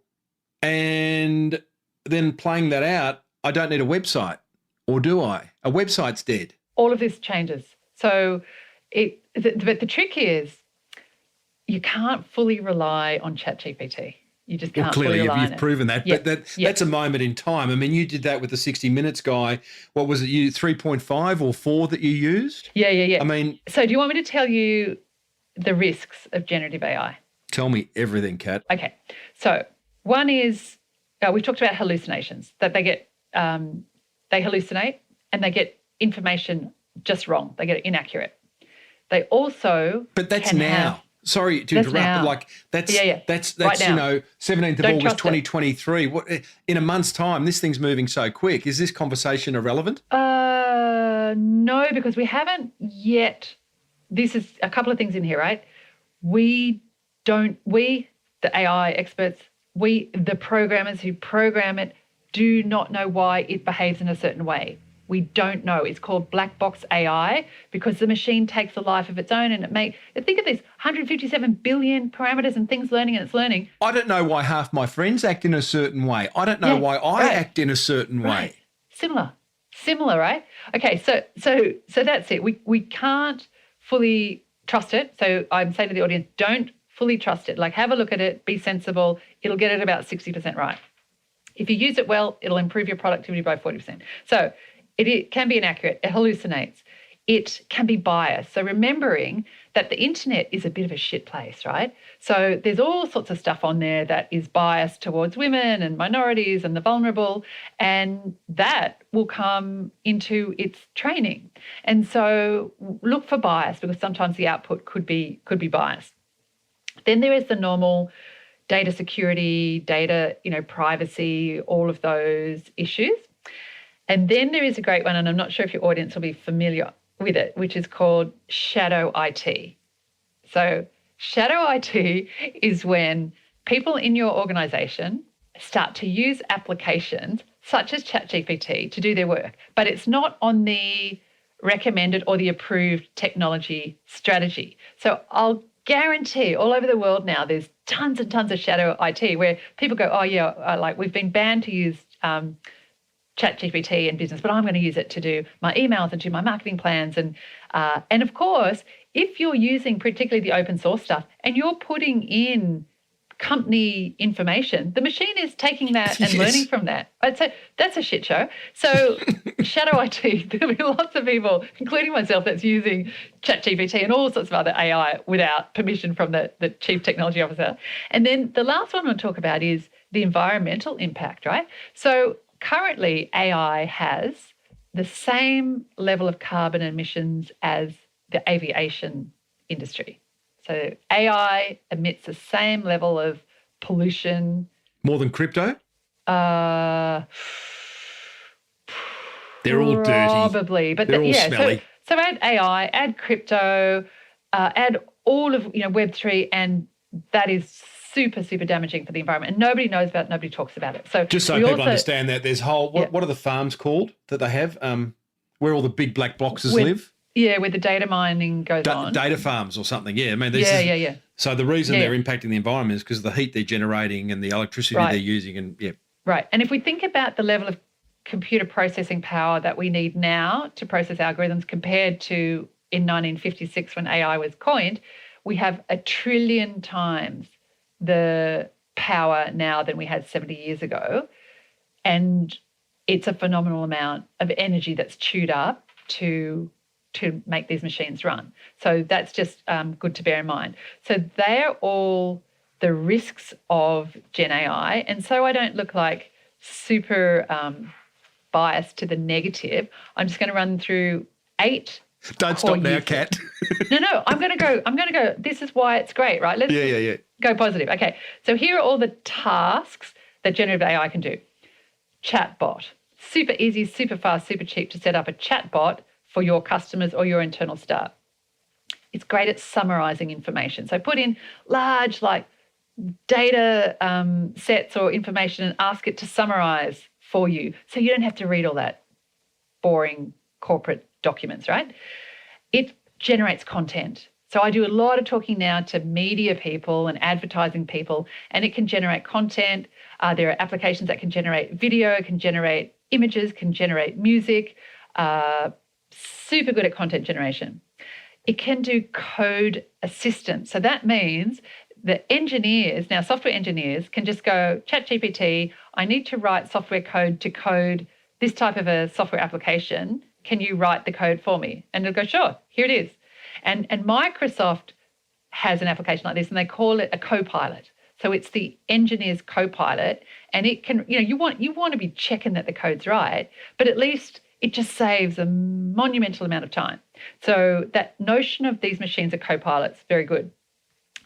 And then playing that out, I don't need a website, or do I? A website's dead.
All of this changes. So but the trick is you can't fully rely on ChatGPT. You just can't fully rely on it.
You've proven that. Yep. But that's a moment in time. I mean, you did that with the 60 Minutes guy. What was it, 3.5 or 4 that you used?
Yeah.
I mean...
So do you want me to tell you the risks of generative AI?
Tell me everything, Kat.
Okay. So one is, we've talked about hallucinations, that they get, they hallucinate and they get information just wrong. They get it inaccurate. They also...
But that's now. Sorry to interrupt,
now.
but like that's
right
17th of August 2023. What, in a month's time, this thing's moving so quick. Is this conversation irrelevant?
No, because we haven't yet. This is a couple of things in here, right? We, the AI experts, the programmers who program it, do not know why it behaves in a certain way. We don't know. It's called black box AI because the machine takes a life of its own and think of these 157 billion parameters and things learning and it's learning.
I don't know why half my friends act in a certain way. I don't know why I act in a certain way.
Similar, right? Okay, so that's it. We can't fully trust it. So I'm saying to the audience, don't fully trust it. Like have a look at it, be sensible. It'll get it about 60% right. If you use it well, it'll improve your productivity by 40%. So it can be inaccurate. It hallucinates. It can be biased. So remembering that the internet is a bit of a shit place, right? So there's all sorts of stuff on there that is biased towards women and minorities and the vulnerable, and that will come into its training. And so look for bias because sometimes the output could be biased. Then there is the normal data security, data, privacy, all of those issues. And then there is a great one, and I'm not sure if your audience will be familiar with it, which is called shadow IT. So shadow IT is when people in your organisation start to use applications such as ChatGPT to do their work, but it's not on the recommended or the approved technology strategy. So I'll guarantee all over the world now there's tons and tons of shadow IT where people go, oh, yeah, like we've been banned to use ChatGPT in business, but I'm going to use it to do my emails and do my marketing plans. And of course, if you're using particularly the open source stuff and you're putting in company information, the machine is taking that and learning from that. I'd say that's a shit show. So shadow IT, there'll be lots of people, including myself, that's using ChatGPT and all sorts of other AI without permission from the chief technology officer. And then the last one I'll talk about is the environmental impact, right? So currently AI has the same level of carbon emissions as the aviation industry. So AI emits the same level of pollution.
More than crypto?
They're
all dirty.
Probably, but
they're all smelly.
So add AI, add crypto, add all of Web3, and that is super, super damaging for the environment. And nobody knows about it, nobody talks about it. So
just so people understand that, there's what are the farms called that they have? Where all the big black boxes live?
Yeah, where the data mining goes on.
Data farms or something, yeah. I mean,
yeah.
So the reason they're impacting the environment is because of the heat they're generating and the electricity they're using and,
Right. And if we think about the level of computer processing power that we need now to process algorithms compared to in 1956 when AI was coined, we have 1 trillion times the power now than we had 70 years ago. And it's a phenomenal amount of energy that's chewed up to make these machines run. So that's just good to bear in mind. So they're all the risks of Gen AI. And so I don't look like super biased to the negative. I'm just going to run through 8.
Don't stop now, Kat.
No, I'm going to go. This is why it's great, right? Let's go positive. Okay, so here are all the tasks that generative AI can do. Chatbot. Super easy, super fast, super cheap to set up a chatbot for your customers or your internal staff. It's great at summarizing information. So put in large data sets or information and ask it to summarize for you. So you don't have to read all that boring corporate documents, right? It generates content. So I do a lot of talking now to media people and advertising people, and it can generate content. There are applications that can generate video, can generate images, can generate music, super good at content generation. It can do code assistance. So that means the engineers, now software engineers, can just go, ChatGPT, I need to write software code to code this type of a software application. Can you write the code for me? And it'll go, sure, here it is. And Microsoft has an application like this, and they call it a Copilot. So it's the engineer's Copilot, and it can, you want to be checking that the code's right, but at least it just saves a monumental amount of time. So that notion of these machines are Copilots, very good.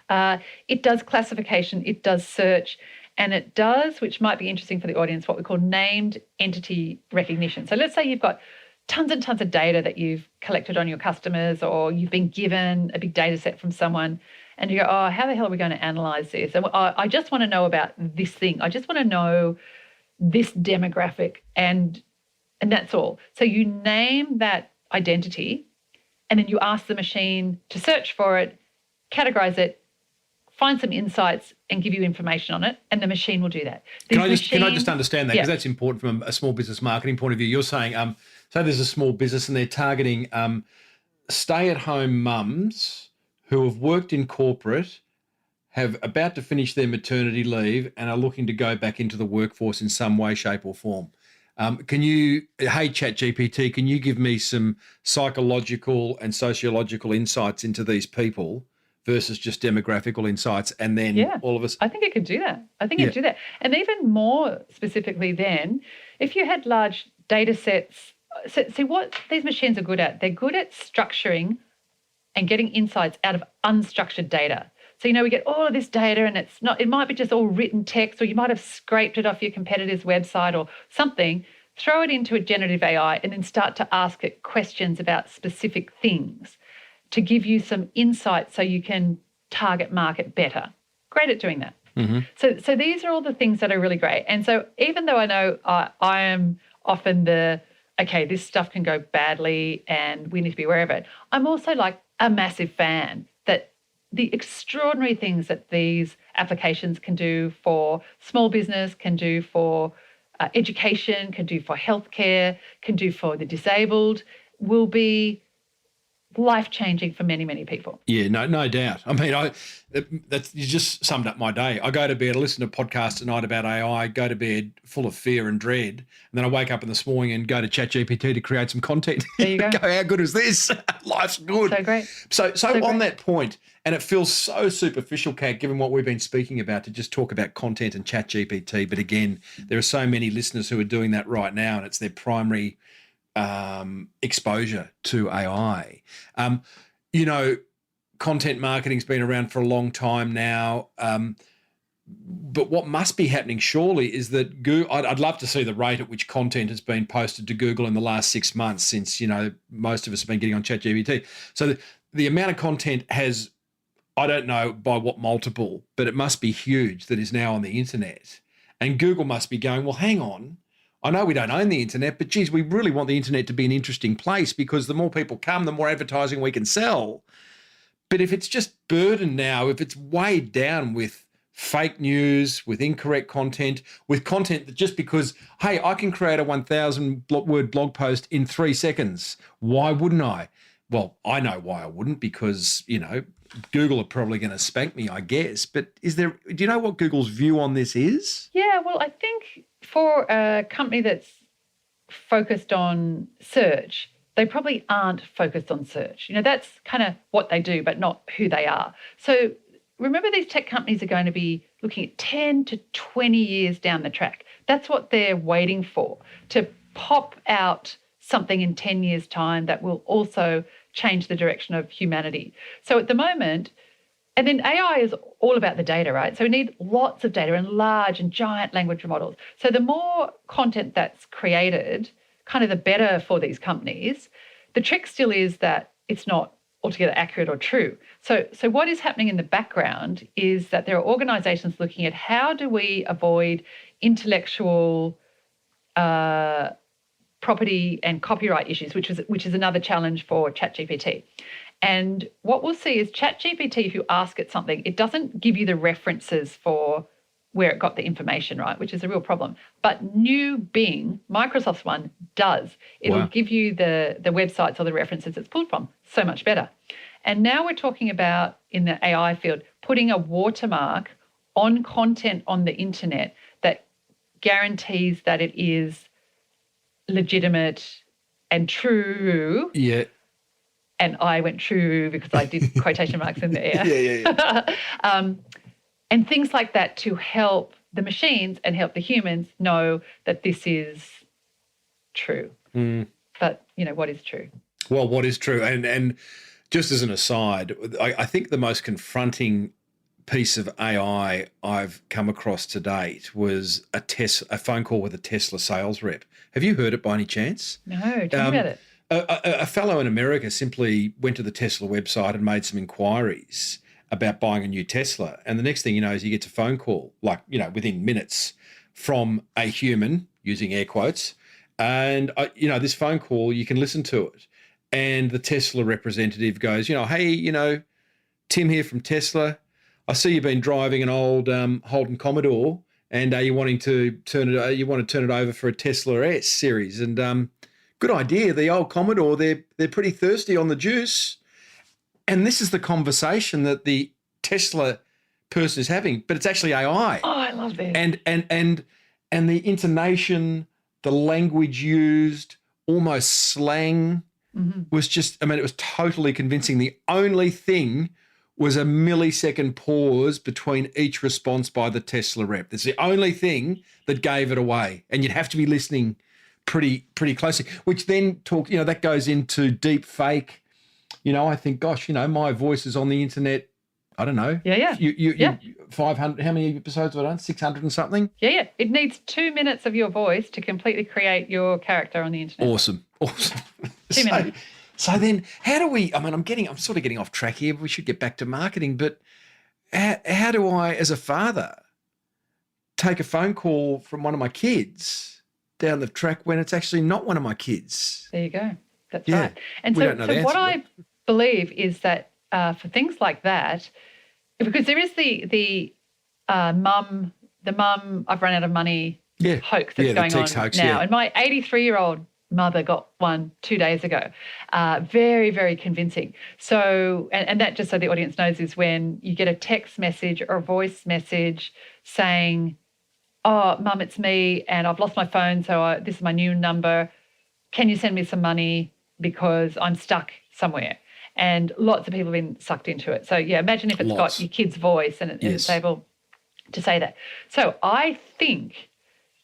It does classification, it does search, and it does, which might be interesting for the audience, what we call named entity recognition. So let's say you've got tons and tons of data that you've collected on your customers, or you've been given a big data set from someone, and you go, oh, how the hell are we going to analyze this? And I just want to know about this thing. I just want to know this demographic, and that's all. So you name that identity, and then you ask the machine to search for it, categorize it, find some insights, and give you information on it, and the machine will do that.
Can I just understand that? Because that's important from a small business marketing point of view. You're saying, so there's a small business and they're targeting stay-at-home mums who have worked in corporate, have about to finish their maternity leave, and are looking to go back into the workforce in some way, shape, or form. Hey, ChatGPT, can you give me some psychological and sociological insights into these people versus just demographical insights, and then all of us?
I think it could do that. I think it could do that. And even more specifically then, if you had large data sets, see what these machines are good at. They're good at structuring and getting insights out of unstructured data. So, we get all of this data, and it might be just all written text, or you might have scraped it off your competitor's website or something. Throw it into a generative AI and then start to ask it questions about specific things to give you some insight so you can target market better. Great at doing that. Mm-hmm. So these are all the things that are really great. And so even though I know I am often this stuff can go badly and we need to be aware of it, I'm also like a massive fan that the extraordinary things that these applications can do for small business, can do for education, can do for healthcare, can do for the disabled, will be life-changing for many, many people.
Yeah, no doubt. I mean, you just summed up my day. I go to bed, I listen to podcasts at night about AI, go to bed full of fear and dread, and then I wake up in this morning and go to ChatGPT to create some content.
There you go.
Go, how good is this? Life's good.
So great.
So on
great.
that point, and it feels so superficial, Kat, given what we've been speaking about, to just talk about content and ChatGPT. But again, there are so many listeners who are doing that right now, and it's their primary exposure to AI. Content marketing's been around for a long time now. But what must be happening surely is that Google, I'd love to see the rate at which content has been posted to Google in the last 6 months, since, most of us have been getting on ChatGPT. So the amount of content has, I don't know by what multiple, but it must be huge, that is now on the internet. And Google must be going, well, hang on. I know we don't own the internet, but geez, we really want the internet to be an interesting place, because the more people come, the more advertising we can sell. But if it's just burdened now, if it's weighed down with fake news, with incorrect content, with content that just because, hey, I can create a 1,000-word blog post in 3 seconds, why wouldn't I? Well, I know why I wouldn't, because, Google are probably going to spank me, I guess. But do you know what Google's view on this is?
Yeah, well, I think for a company that's focused on search, they probably aren't focused on search. That's kind of what they do, but not who they are. So remember, these tech companies are going to be looking at 10 to 20 years down the track. That's what they're waiting for, to pop out something in 10 years' time that will also change the direction of humanity. So at the moment, and then AI is all about the data, right? So we need lots of data and large and giant language models. So the more content that's created, kind of the better for these companies. The trick still is that it's not altogether accurate or true. So what is happening in the background is that there are organizations looking at how do we avoid intellectual property and copyright issues, which is another challenge for ChatGPT. And what we'll see is ChatGPT, if you ask it something, it doesn't give you the references for where it got the information, right, which is a real problem. But new Bing, Microsoft's one, does. It'll give you the websites or the references it's pulled from. So much better. And now we're talking about, in the AI field, putting a watermark on content on the internet that guarantees that it is legitimate and true.
Yeah.
And I went true because I did quotation marks in the air.
Yeah.
And things like that to help the machines and help the humans know that this is true. But, what is true?
Well, what is true? And just as an aside, I think the most confronting piece of AI I've come across to date was a phone call with a Tesla sales rep. Have you heard it by any chance?
No, tell me about it.
A fellow in America simply went to the Tesla website and made some inquiries about buying a new Tesla. And the next thing you know is he gets a phone call, within minutes, from a human, using air quotes. And, this phone call, you can listen to it. And the Tesla representative goes, hey, Tim here from Tesla. I see you've been driving an old Holden Commodore, and you want to turn it over for a Tesla S series. And good idea. The old Commodore, they're pretty thirsty on the juice. And this is the conversation that the Tesla person is having, but it's actually AI.
Oh, I love this.
And the intonation, the language used, almost slang, was just, it was totally convincing. The only thing was a millisecond pause between each response by the Tesla rep. That's the only thing that gave it away. And you'd have to be listening pretty closely, which then that goes into deep fake. I think, gosh, my voice is on the internet. I don't know.
Yeah.
You 500, how many episodes have I done? 600 and something?
Yeah. It needs 2 minutes of your voice to completely create your character on the internet.
Awesome.
2 minutes.
So then how do we, I'm sort of getting off track here. We should get back to marketing, but how do I, as a father, take a phone call from one of my kids down the track when it's actually not one of my kids?
There you go. That's right. And so what I believe is that for things like that, because there is the mum, I've run out of money hoax that's going on
hoax,
now. And my 83-year-old mother got one 2 days ago. Very, very convincing. So, and that, just so the audience knows, is when you get a text message or a voice message saying, oh, Mum, it's me, and I've lost my phone, so this is my new number. Can you send me some money because I'm stuck somewhere? And lots of people have been sucked into it. So, yeah, imagine if it's got your kid's voice and it's able to say that. So I think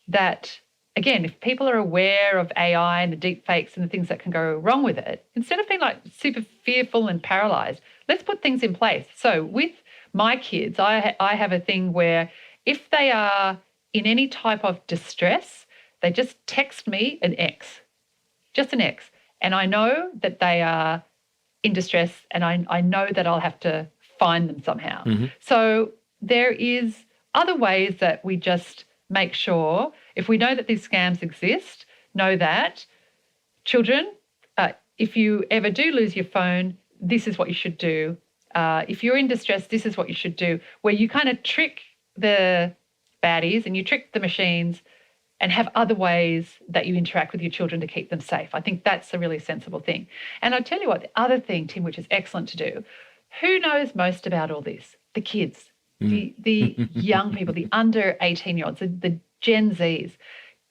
that, again, if people are aware of AI and the deep fakes and the things that can go wrong with it, instead of being like super fearful and paralyzed, let's put things in place. So with my kids, I have a thing where if they are in any type of distress, they just text me an X, just an X. And I know that they are in distress, and I know that I'll have to find them somehow. Mm-hmm. So there is other ways that we just make sure, if we know that these scams exist, know that children, if you ever do lose your phone, this is what you should do. If you're in distress, this is what you should do, where you kind of trick the baddies and you trick the machines and have other ways that you interact with your children to keep them safe. I think that's a really sensible thing. And I'll tell you what, the other thing, Tim, which is excellent to do, who knows most about all this? The kids, the young people, the under 18-year-olds, the Gen Zs.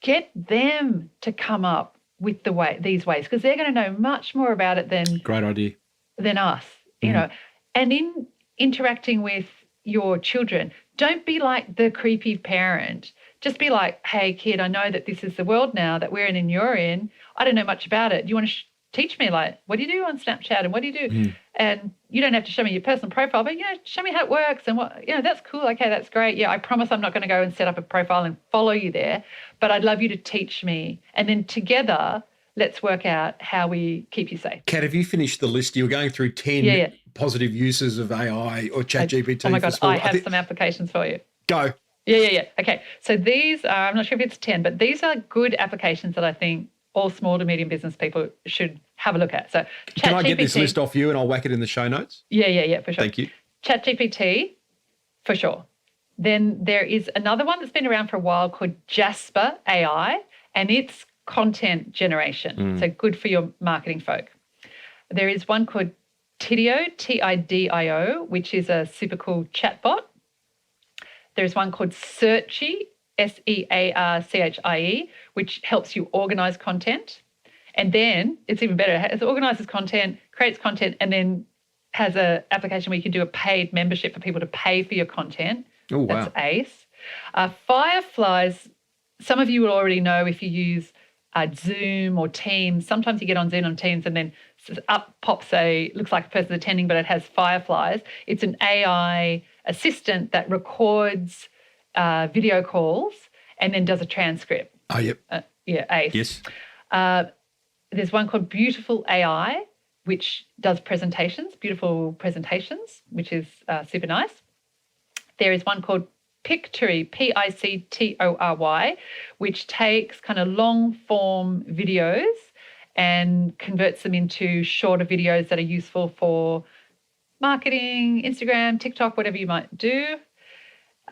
Get them to come up with these ways, because they're going to know much more about it than
great idea
than us, you know. And in interacting with your children, don't be like the creepy parent. Just be like, hey, kid, I know that this is the world now that we're in and you're in. I don't know much about it. Do you want to teach me, like, what do you do on Snapchat and what do you do? And you don't have to show me your personal profile, but, show me how it works and what, that's cool. Okay, that's great. Yeah, I promise I'm not going to go and set up a profile and follow you there, but I'd love you to teach me. And then together, let's work out how we keep you safe.
Kat, have you finished the list? You were going through 10 positive uses of AI or ChatGPT.
Oh my God, I have some applications for you.
Go.
Yeah. Okay, so these are, I'm not sure if it's 10, but these are good applications that I think all small to medium business people should have a look at. So
can I get this list off you and I'll whack it in the show notes?
Yeah, for sure.
Thank you.
ChatGPT, for sure. Then there is another one that's been around for a while called Jasper AI, and it's content generation. So good for your marketing folk. There is one called Tidio, Tidio, which is a super cool chatbot. There's one called Searchy, Searchie, which helps you organize content. And then it's even better. It organizes content, creates content, and then has an application where you can do a paid membership for people to pay for your content.
Oh, wow.
That's ace. Fireflies, some of you will already know if you use Zoom or Teams. Sometimes you get on Zoom and Teams and then up pops looks like a person attending, but it has fireflies. It's an AI assistant that records video calls and then does a transcript.
Oh, yep.
Ace.
Yes.
There's one called Beautiful AI, which does beautiful presentations, which is super nice. There is one called Pictory, Pictory, which takes kind of long-form videos and converts them into shorter videos that are useful for marketing, Instagram, TikTok, whatever you might do.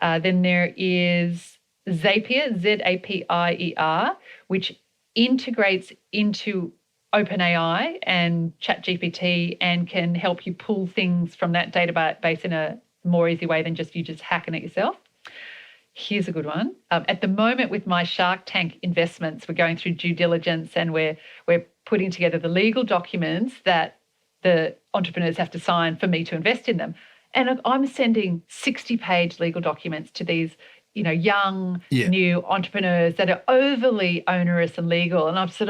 Then there is Zapier, Zapier, which integrates into OpenAI and ChatGPT and can help you pull things from that database in a more easy way than you just hacking it yourself. Here's a good one. At the moment with my Shark Tank investments, we're going through due diligence and we're putting together the legal documents that the entrepreneurs have to sign for me to invest in them. And I'm sending 60-page legal documents to these, young, new entrepreneurs that are overly onerous and legal. And I've said,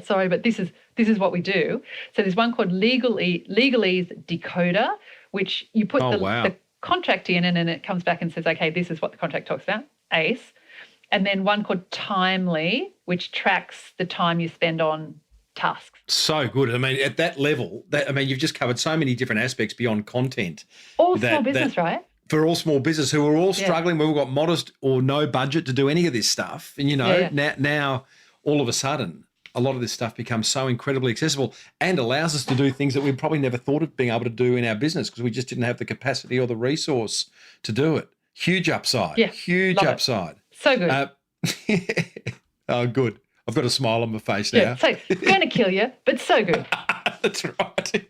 sorry, but this is what we do. So there's one called Legalese Decoder, which you put the contract in and then it comes back and says, okay, this is what the contract talks about, ace. And then one called Timely, which tracks the time you spend on tasks.
So good. I mean, at that level, you've just covered so many different aspects beyond content.
All small business, right?
For all small business who are all struggling, we've got modest or no budget to do any of this stuff. And, now all of a sudden, a lot of this stuff becomes so incredibly accessible and allows us to do things that we probably never thought of being able to do in our business because we just didn't have the capacity or the resource to do it. Huge upside.
Yeah,
huge upside.
So good.
Oh, good. I've got a smile on my face now.
Yeah, so going to kill you, but so good.
That's right.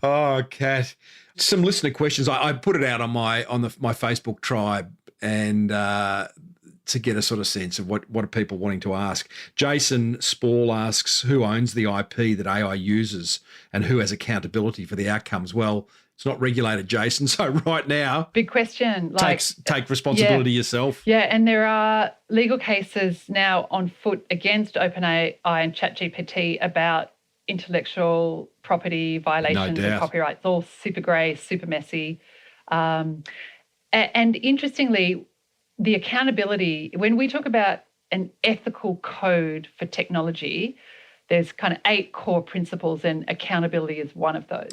Oh, Kat. Some listener questions. I put it out on my Facebook tribe and to get a sort of sense of what are people wanting to ask. Jason Spall asks, who owns the IP that AI uses and who has accountability for the outcomes? Well, it's not regulated, Jason. So right now,
big question.
Take responsibility yourself.
Yeah, and there are legal cases now on foot against OpenAI and ChatGPT about intellectual property violations and copyright. It's all super grey, super messy. And interestingly, the accountability, when we talk about an ethical code for technology, there's kind of 8 core principles and accountability is one of those.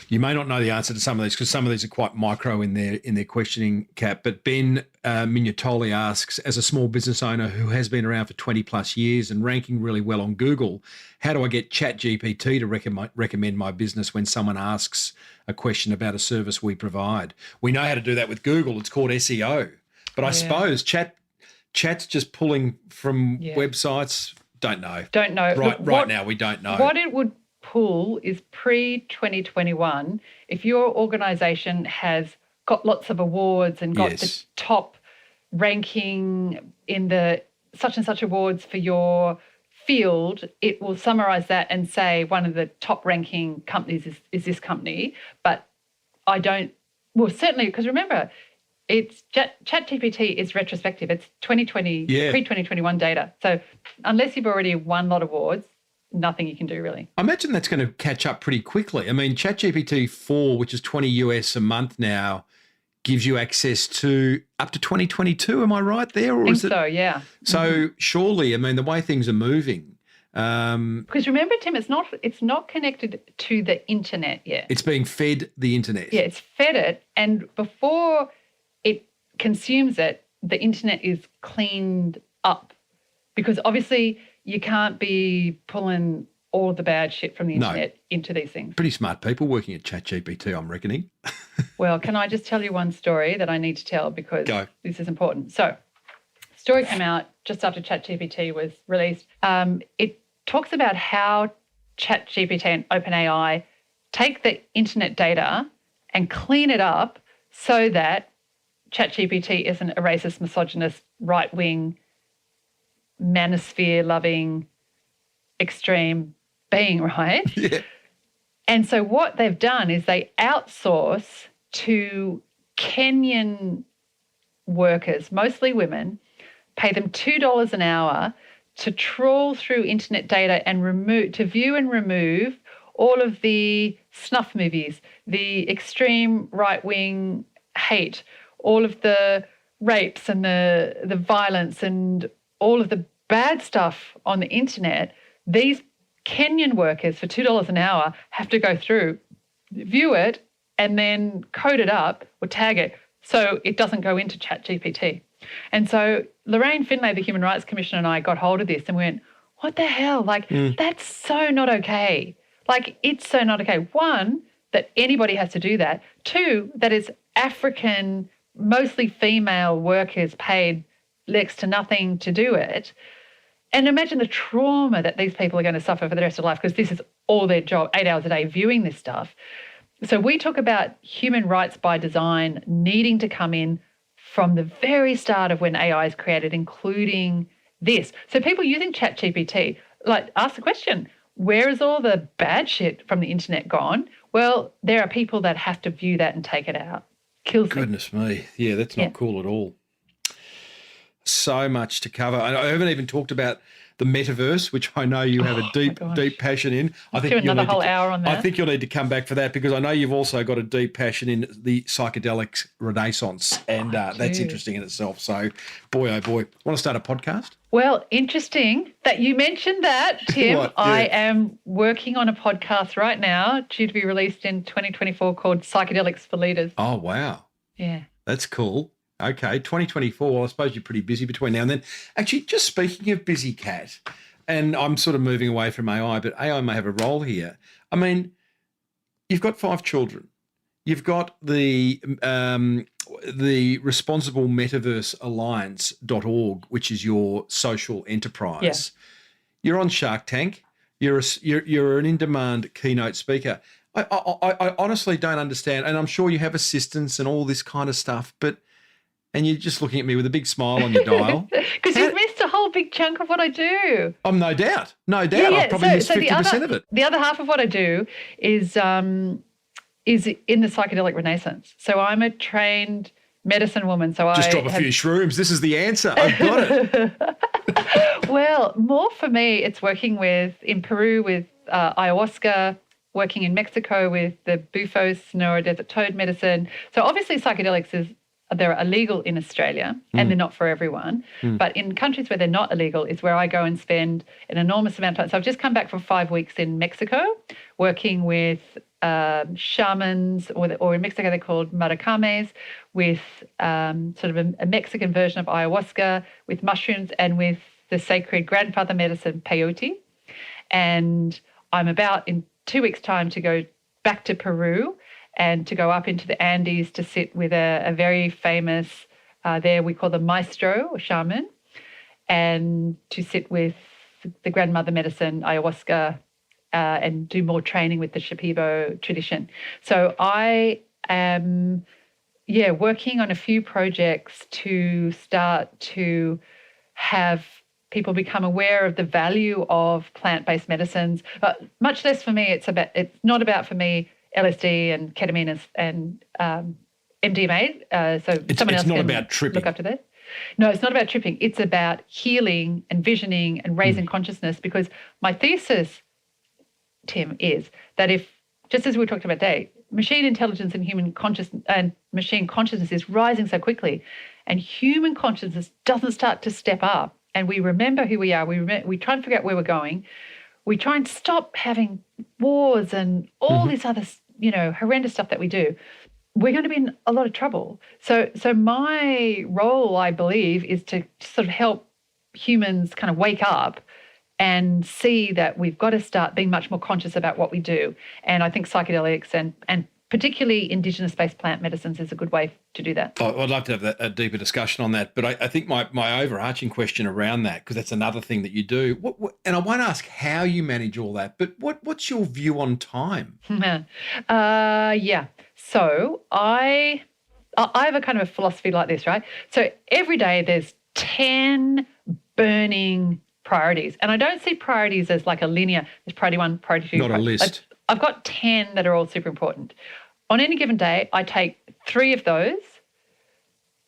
You may not know the answer to some of these because some of these are quite micro in their questioning, Kat. But Ben Mignatoli asks, as a small business owner who has been around for 20 plus years and ranking really well on Google, how do I get ChatGPT to recommend my business when someone asks a question about a service we provide? We know how to do that with Google. It's called SEO. But I suppose chat's just pulling from websites. Don't know. Right now, we don't know.
What it would pull is pre-2021. If your organisation has got lots of awards and got the top ranking in the such and such awards for your field, it will summarise that and say one of the top ranking companies is this company. But I don't. Well, certainly, because remember, it's ChatGPT is retrospective. It's 2020, pre-2021 data. So unless you've already won a lot of awards, nothing you can do really.
I imagine that's going to catch up pretty quickly. I mean, ChatGPT 4, which is $20 US a month now, gives you access to up to 2022. Am I right there? Or
I think so, yeah.
So surely, I mean, the way things are moving.
Because remember, Tim, it's not connected to the internet yet.
It's being fed the internet.
Yeah, it's fed it. And before it consumes it, the internet is cleaned up because obviously you can't be pulling all of the bad shit from the internet into these things.
Pretty smart people working at ChatGPT, I'm reckoning.
Well, can I just tell you one story that I need to tell because this is important. So story came out just after ChatGPT was released. It talks about how ChatGPT and OpenAI take the internet data and clean it up so that ChatGPT isn't a racist, misogynist, right-wing, manosphere-loving, extreme being, right?
Yeah.
And so what they've done is they outsource to Kenyan workers, mostly women, pay them $2 an hour to trawl through internet data and view and remove all of the snuff movies, the extreme right-wing hate, all of the rapes and the violence and all of the bad stuff on the internet. These Kenyan workers for $2 an hour have to go through, view it, and then code it up or tag it so it doesn't go into ChatGPT. And so Lorraine Finlay, the Human Rights Commissioner, and I got hold of this and went, what the hell? That's so not okay. It's so not okay. One, that anybody has to do that. Two, that it's African, mostly female workers paid next to nothing to do it. And imagine the trauma that these people are going to suffer for the rest of life because this is all their job, 8 hours a day viewing this stuff. So we talk about human rights by design needing to come in from the very start of when AI is created, including this. So people using ChatGPT, ask the question, where is all the bad shit from the internet gone? Well, there are people that have to view that and take it out. Kills me.
Goodness me. Yeah, that's not cool at all. So much to cover. I haven't even talked about the metaverse, which I know you have a deep passion in. I think
do another whole hour on that.
I think you'll need to come back for that because I know you've also got a deep passion in the psychedelic renaissance, and that's interesting in itself. So, boy, oh boy, want to start a podcast?
Well, interesting that you mentioned that, Tim.
What? Yeah.
I am working on a podcast right now, due to be released in 2024, called Psychedelics for Leaders.
Oh, wow.
Yeah.
That's cool. Okay, 2024, well, I suppose you're pretty busy between now and then. Actually, just speaking of busy, Kat, and I'm sort of moving away from AI, but AI may have a role here. I mean, you've got 5 children. You've got the Responsible Metaverse Alliance.org, which is your social enterprise. Yeah. You're on Shark Tank. You're an in-demand keynote speaker. I honestly don't understand, and I'm sure you have assistants and all this kind of stuff, and you're just looking at me with a big smile on your dial.
Because you've missed a whole big chunk of what I do.
No doubt. Yeah. I've probably missed 50% of it.
The other half of what I do is in the psychedelic renaissance. So I'm a trained medicine woman. So
just drop a few shrooms. This is the answer. I've got it.
Well, more for me, it's working in Peru with ayahuasca, working in Mexico with the Bufos neurodesert toad medicine. So obviously psychedelics they're illegal in Australia and they're not for everyone. But in countries where they're not illegal is where I go and spend an enormous amount of time. So I've just come back from 5 weeks in Mexico working with shamans, or in Mexico they're called maracames, with sort of a Mexican version of ayahuasca, with mushrooms and with the sacred grandfather medicine peyote. And I'm about in 2 weeks' time to go back to Peru and to go up into the Andes to sit with a very famous, there we call them maestro or shaman, and to sit with the grandmother medicine, ayahuasca, and do more training with the Shipibo tradition. So I am, working on a few projects to start to have people become aware of the value of plant-based medicines. But much less for me, it's not about for me LSD and ketamine and MDMA.
It's not about tripping.
Look up to that. No, it's not about tripping. It's about healing and visioning and raising consciousness, because my thesis, Tim, is that if, just as we talked about today, machine intelligence and machine consciousness is rising so quickly, and human consciousness doesn't start to step up, and we remember who we are, we try and figure out where we're going, we try and stop having wars and all this other, horrendous stuff that we do, we're going to be in a lot of trouble. So my role, I believe, is to sort of help humans kind of wake up and see that we've got to start being much more conscious about what we do. And I think psychedelics and particularly Indigenous-based plant medicines is a good way to do that.
I'd love to have a deeper discussion on that. But I think my overarching question around that, because that's another thing that you do, and I won't ask how you manage all that, but what's your view on time?
So I have a kind of a philosophy like this, right? So every day there's 10 burning priorities. And I don't see priorities as like a linear, there's priority 1, priority 2.
Not a list.
I've got 10 that are all super important. On any given day, I take 3 of those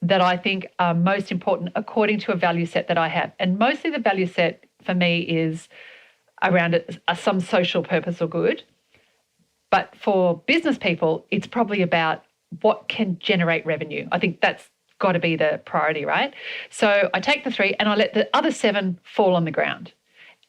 that I think are most important according to a value set that I have. And mostly the value set for me is around some social purpose or good. But for business people, it's probably about what can generate revenue. I think that's got to be the priority, right? So I take the 3 and I let the other 7 fall on the ground.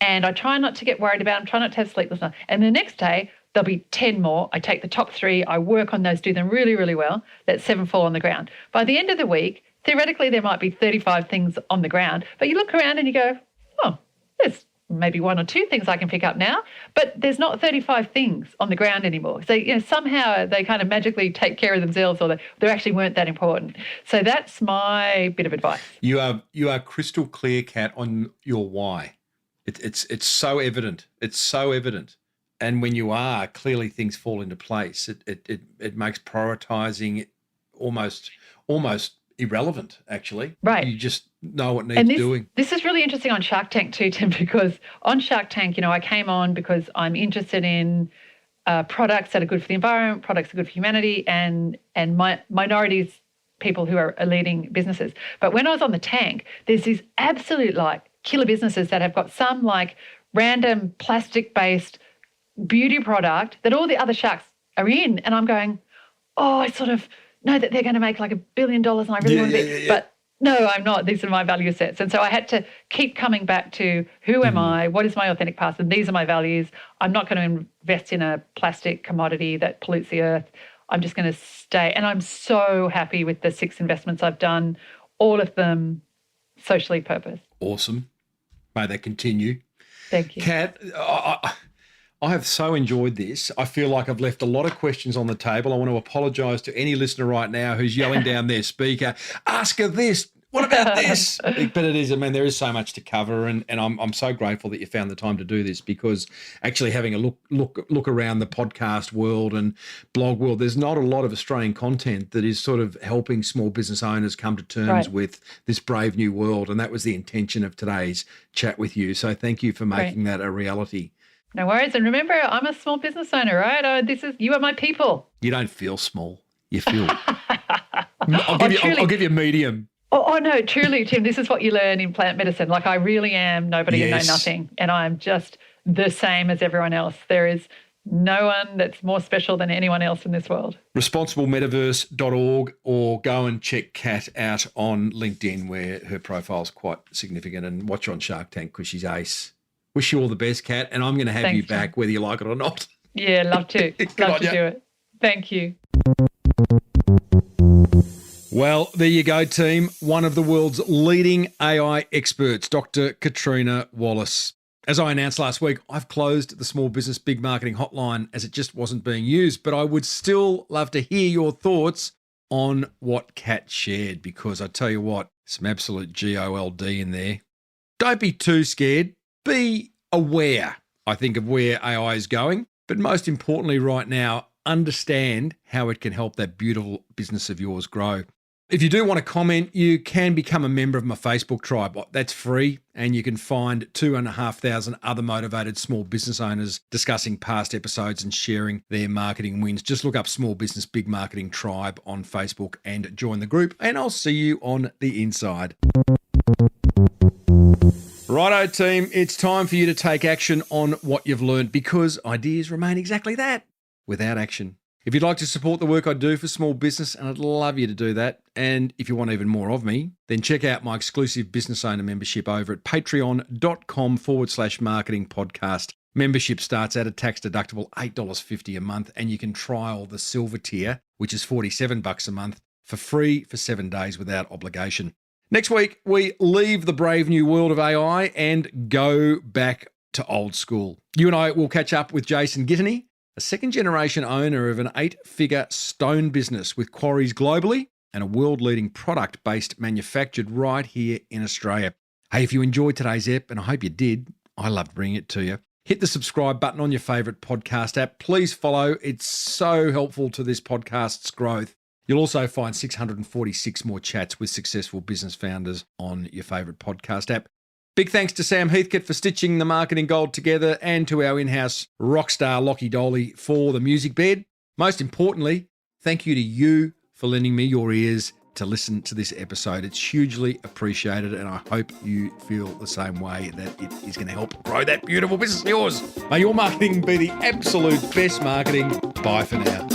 And I try not to get worried about them, try not to have sleepless nights. And the next day, there'll be 10 more. I take the top 3, I work on those, do them really, really well, let 7 fall on the ground. By the end of the week, theoretically, there might be 35 things on the ground, but you look around and you go, oh, there's maybe 1 or 2 things I can pick up now, but there's not 35 things on the ground anymore. So, somehow they kind of magically take care of themselves, or they actually weren't that important. So that's my bit of advice.
You are crystal clear, Kat, on your why. It's so evident. It's so evident. And when you are, clearly things fall into place. It makes prioritizing almost irrelevant, actually.
Right.
You just know what needs doing.
This is really interesting on Shark Tank too, Tim, because on Shark Tank, I came on because I'm interested in products that are good for the environment, products that are good for humanity, and minorities, people who are leading businesses. But when I was on the tank, there's these absolute killer businesses that have got some random plastic-based beauty product that all the other sharks are in. And I'm going, oh, I sort of know that they're going to make $1 billion and I really want to be. But no, I'm not. These are my value sets. And so I had to keep coming back to who am I? What is my authentic path? And these are my values. I'm not going to invest in a plastic commodity that pollutes the earth. I'm just going to stay. And I'm so happy with the 6 investments I've done, all of them socially purposed.
Awesome. May that continue.
Thank you.
Kat, I have so enjoyed this. I feel like I've left a lot of questions on the table. I want to apologise to any listener right now who's yelling down their speaker, ask her this. What about this? But it is, I mean, there is so much to cover, and I'm so grateful that you found the time to do this, because actually having a look around the podcast world and blog world, there's not a lot of Australian content that is sort of helping small business owners come to terms with this brave new world, and that was the intention of today's chat with you. So thank you for making that a reality.
No worries. And remember, I'm a small business owner, right? You are my people.
You don't feel small. You feel. I'll give you medium.
Oh, no, truly, Tim, this is what you learn in plant medicine. Like, I really am nobody and know nothing, and I'm just the same as everyone else. There is no one that's more special than anyone else in this world.
Responsiblemetaverse.org, or go and check Kat out on LinkedIn, where her profile's quite significant, and watch her on Shark Tank because she's ace. Wish you all the best, Kat, and I'm going to have you back whether you like it or not.
Yeah, love to. Love to do it. Thank you.
Well, there you go, team. One of the world's leading AI experts, Dr. Catriona Wallace. As I announced last week, I've closed the Small Business Big Marketing Hotline as it just wasn't being used, but I would still love to hear your thoughts on what Kat shared, because I tell you what, some absolute GOLD in there. Don't be too scared. Be aware, I think, of where AI is going, but most importantly right now, understand how it can help that beautiful business of yours grow. If you do want to comment, you can become a member of my Facebook tribe. That's free, and you can find 2,500 other motivated small business owners discussing past episodes and sharing their marketing wins. Just look up Small Business Big Marketing Tribe on Facebook and join the group, and I'll see you on the inside. Righto, team, it's time for you to take action on what you've learned, because ideas remain exactly that, without action. If you'd like to support the work I do for small business, and I'd love you to do that, and if you want even more of me, then check out my exclusive business owner membership over at patreon.com/marketing podcast. Membership starts at a tax-deductible $8.50 a month, and you can trial the silver tier, which is $47 a month, for free for 7 days without obligation. Next week, we leave the brave new world of AI and go back to old school. You and I will catch up with Jason Gittany, a second-generation owner of an 8-figure stone business with quarries globally and a world-leading product-based manufactured right here in Australia. Hey, if you enjoyed today's ep, and I hope you did, I loved bringing it to you, hit the subscribe button on your favourite podcast app. Please follow. It's so helpful to this podcast's growth. You'll also find 646 more chats with successful business founders on your favourite podcast app. Big thanks to Sam Heathcote for stitching the marketing gold together, and to our in-house rock star Lockie Dolly for the music bed. Most importantly, thank you to you for lending me your ears to listen to this episode. It's hugely appreciated, and I hope you feel the same way, that it is going to help grow that beautiful business of yours. May your marketing be the absolute best marketing. Bye for now.